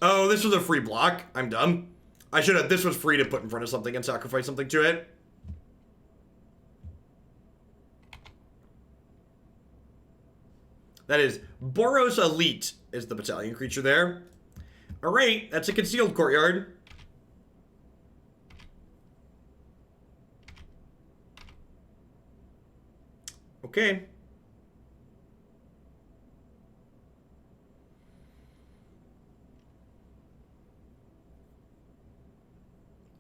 Oh, this was a free block. I'm dumb. I should have. This was free to put in front of something and sacrifice something to it. That is Boros Elite is the battalion creature there. All right, that's a Concealed Courtyard. Okay.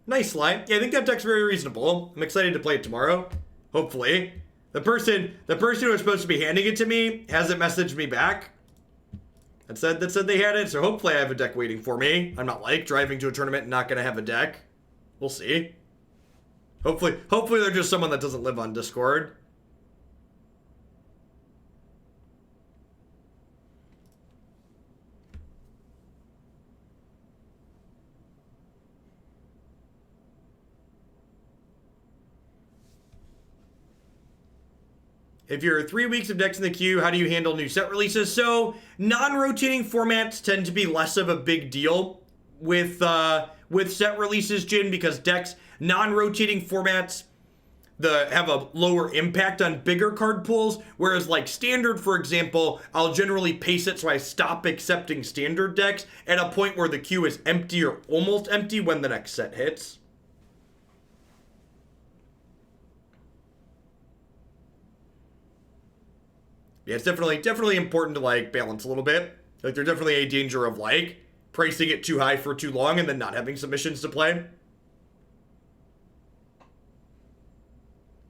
Nice slime. Yeah, I think that deck's very reasonable. I'm excited to play it tomorrow. Hopefully. The person who was supposed to be handing it to me hasn't messaged me back. That said they had it, so hopefully I have a deck waiting for me. I'm not like driving to a tournament and not gonna have a deck. We'll see. Hopefully they're just someone that doesn't live on Discord. If you're 3 weeks of decks in the queue, how do you handle new set releases? So, non-rotating formats tend to be less of a big deal with set releases, Jin, because decks, non-rotating formats have a lower impact on bigger card pools, whereas like standard, for example, I'll generally pace it so I stop accepting standard decks at a point where the queue is empty or almost empty when the next set hits. Yeah, it's definitely important to like balance a little bit. Like there's definitely a danger of like pricing it too high for too long and then not having submissions to play.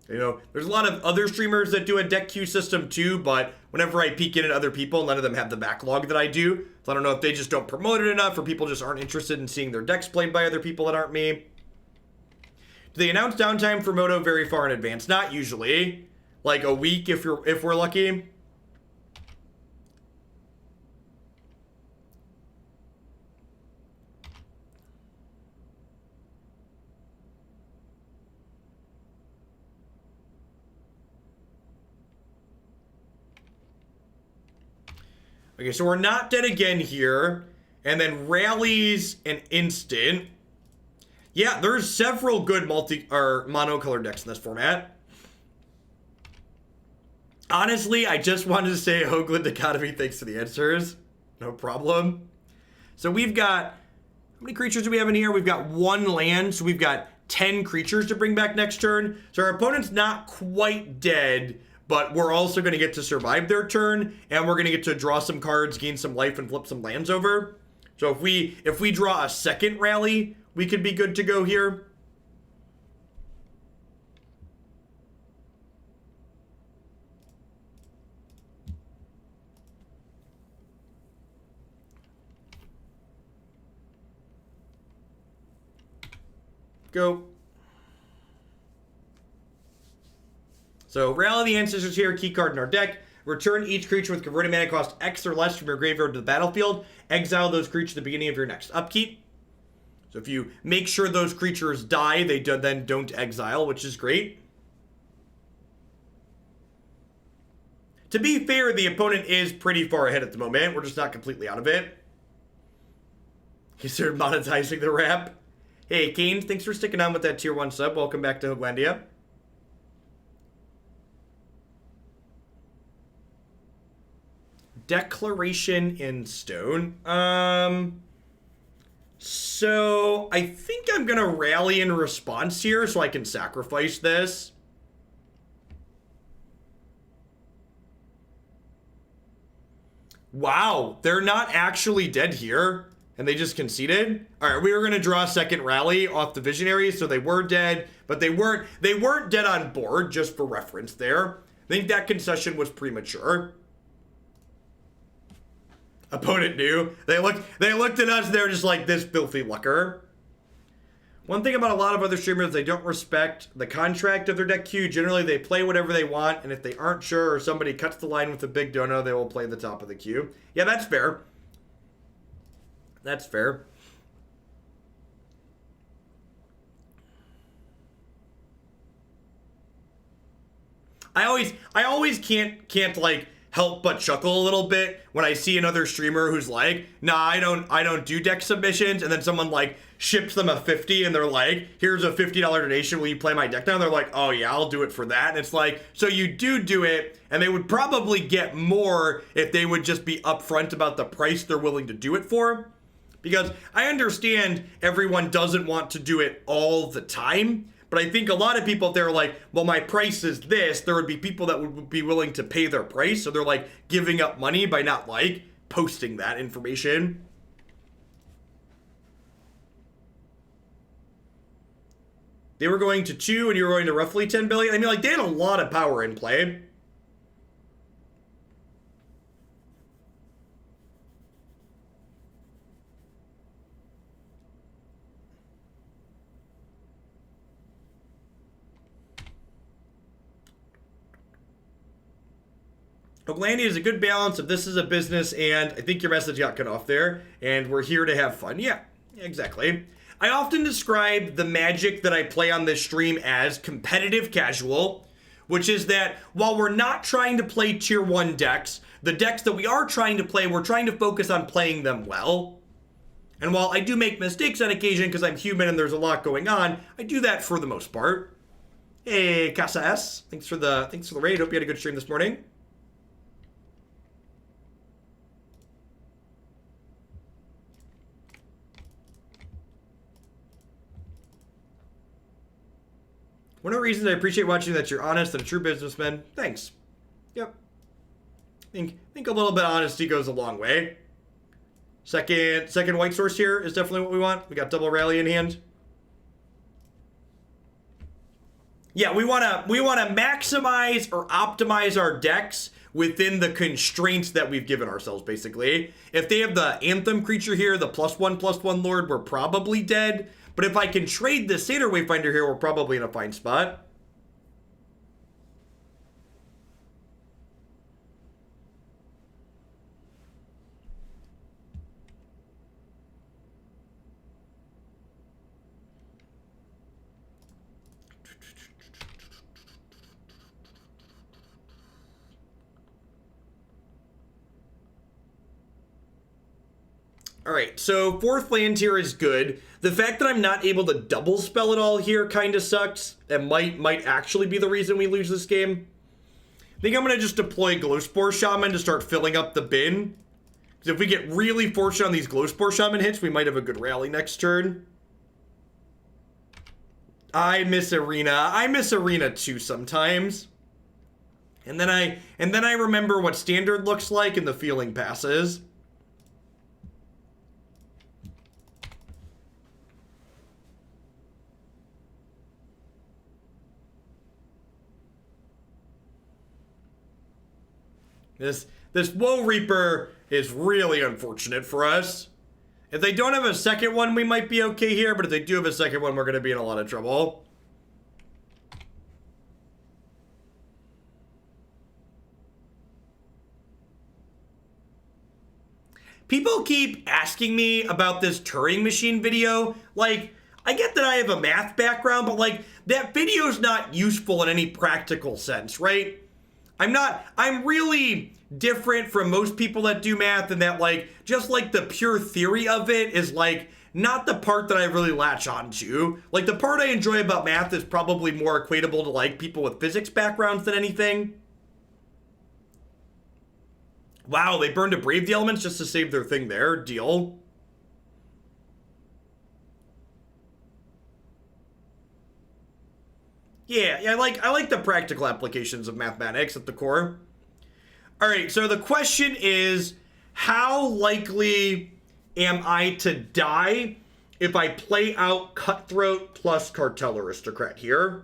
You know, there's a lot of other streamers that do a deck queue system too, but whenever I peek in at other people, none of them have the backlog that I do. So I don't know if they just don't promote it enough or people just aren't interested in seeing their decks played by other people that aren't me. Do they announce downtime for Moto very far in advance? Not usually. Like a week if we're lucky. Okay, so we're not dead again here. And then rallies an instant. Yeah, there's several good monocolor decks in this format. Honestly, I just wanted to say Hoagland Dichotomy, thanks to the answers. No problem. So we've got, how many creatures do we have in here? We've got 1 land, so we've got 10 creatures to bring back next turn. So our opponent's not quite dead, but we're also going to get to survive their turn, and we're going to get to draw some cards, gain some life, and flip some lands over. So if we draw a second rally, we could be good to go here. Go. So, Rally the Ancestors here, key card in our deck. Return each creature with converted mana cost X or less from your graveyard to the battlefield. Exile those creatures at the beginning of your next upkeep. So if you make sure those creatures die, they then don't exile, which is great. To be fair, the opponent is pretty far ahead at the moment. We're just not completely out of it. Consider monetizing the wrap. Hey, Kane, thanks for sticking on with that tier 1 sub. Welcome back to Hoaglandia. Declaration in Stone. So I think I'm gonna rally in response here so I can sacrifice this. Wow, they're not actually dead here, and they just conceded. All right, we were gonna draw a second rally off the Visionary, so they were dead, but they weren't dead on board. Just for reference, there. I think that concession was premature. Opponent knew. They looked at us, they're just like, this filthy lucker. One thing about a lot of other streamers, they don't respect the contract of their deck queue. Generally, they play whatever they want, and if they aren't sure or somebody cuts the line with a big dono, they will play the top of the queue. Yeah, that's fair. That's fair. I always can't like help but chuckle a little bit when I see another streamer who's like, nah, I don't do deck submissions, and then someone like ships them a 50 and they're like, here's a $50 donation, will you play my deck now? And they're like, oh yeah, I'll do it for that. And it's like, so you do it, and they would probably get more if they would just be upfront about the price they're willing to do it for. Because I understand everyone doesn't want to do it all the time, but I think a lot of people, if they're like, well, my price is this, there would be people that would be willing to pay their price. So they're like giving up money by not like posting that information. They were going to 2 and you were going to roughly 10 billion. I mean, like, they had a lot of power in play. Oaklandia is a good balance of this is a business, and I think your message got cut off there, and we're here to have fun. Yeah, exactly. I often describe the Magic that I play on this stream as competitive casual, which is that while we're not trying to play tier 1 decks, the decks that we are trying to play, we're trying to focus on playing them well. And while I do make mistakes on occasion because I'm human and there's a lot going on, I do that for the most part. Hey, Casa S, thanks for the raid. Hope you had a good stream this morning. One of the reasons I appreciate watching that you're honest and a true businessman. Thanks. Yep. I think a little bit of honesty goes a long way. Second white source here is definitely what we want. We got double rally in hand. Yeah, we wanna maximize or optimize our decks within the constraints that we've given ourselves, basically. If they have the Anthem creature here, the +1/+1 Lord, we're probably dead. But if I can trade the Satyr Wayfinder here, we're probably in a fine spot. All right, so 4th land here is good. The fact that I'm not able to double spell it all here kind of sucks. That might actually be the reason we lose this game. I think I'm going to just deploy Glowspore Shaman to start filling up the bin. Because if we get really fortunate on these Glowspore Shaman hits, we might have a good rally next turn. I miss Arena. I miss Arena too sometimes. And then I remember what Standard looks like and the feeling passes. This Woe Reaper is really unfortunate for us. If they don't have a second one, we might be okay here, but if they do have a second one, we're going to be in a lot of trouble. People keep asking me about this Turing machine video. Like, I get that I have a math background, but like, that video's not useful in any practical sense, right? I'm really different from most people that do math in that, like, just like the pure theory of it is like not the part that I really latch onto. Like, the part I enjoy about math is probably more equatable to like people with physics backgrounds than anything. Wow, they burned to Brave the Elements just to save their thing there. Deal. Yeah, I like the practical applications of mathematics at the core. All right, so the question is, how likely am I to die if I play out Cutthroat plus Cartel Aristocrat here?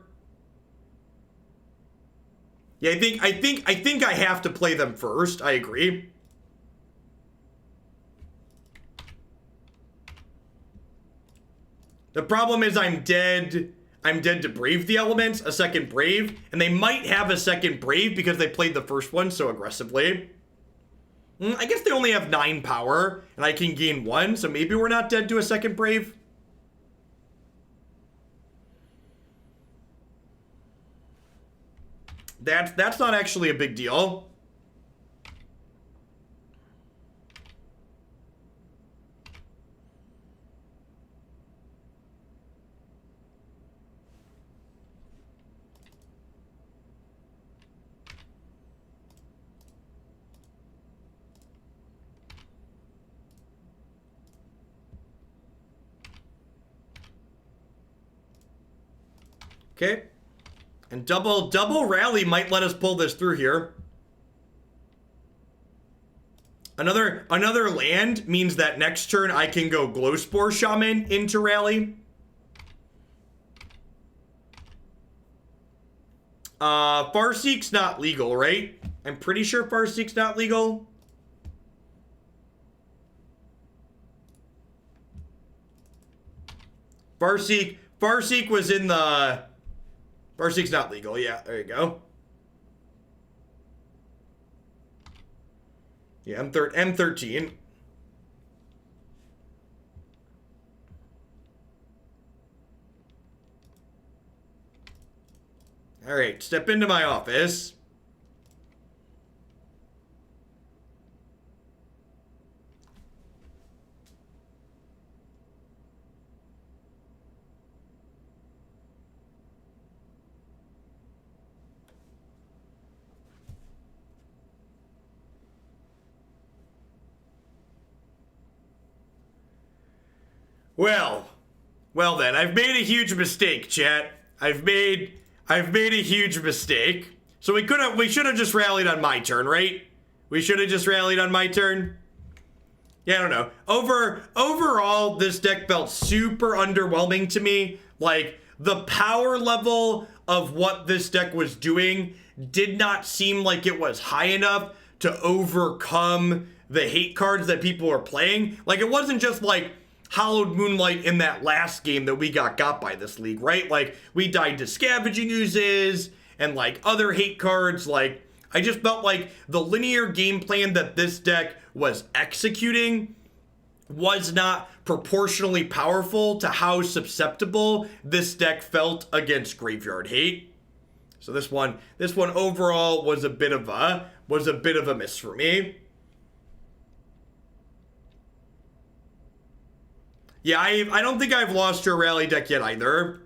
Yeah, I think I have to play them first. I agree. The problem is I'm dead to Brave the Elements, a second Brave, and they might have a second Brave because they played the first one so aggressively. I guess they only have 9 power, and I can gain 1, so maybe we're not dead to a second Brave. That's not actually a big deal. Okay. And double rally might let us pull this through here. Another land means that next turn I can go Glowspore Shaman into rally. Farseek's not legal, right? I'm pretty sure Farseek's not legal. Farseek was in the... Farseek's not legal. Yeah, there you go. Yeah, M13. All right, step into my office. Well then, I've made a huge mistake, chat. I've made a huge mistake. So we should have just rallied on my turn, right? We should have just rallied on my turn. Yeah, I don't know. Overall, this deck felt super underwhelming to me. Like, the power level of what this deck was doing did not seem like it was high enough to overcome the hate cards that people were playing. Like, it wasn't just like Hallowed Moonlight in that last game that we got by this league, right? Like, we died to Scavenging Oozes and like other hate cards. Like, I just felt like the linear game plan that this deck was executing was not proportionally powerful to how susceptible this deck felt against graveyard hate. So this one overall was a bit of a miss for me. Yeah, I don't think I've lost to a rally deck yet either.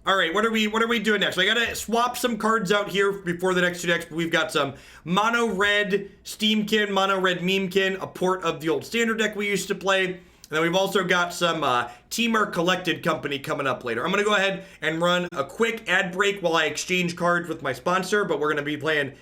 All right, what are we doing next? I gotta swap some cards out here before the next two decks. We've got some mono red Steamkin, mono red Memekin, a port of the old standard deck we used to play. And then we've also got some Temur Collected Company coming up later. I'm gonna go ahead and run a quick ad break while I exchange cards with my sponsor, but we're gonna be playing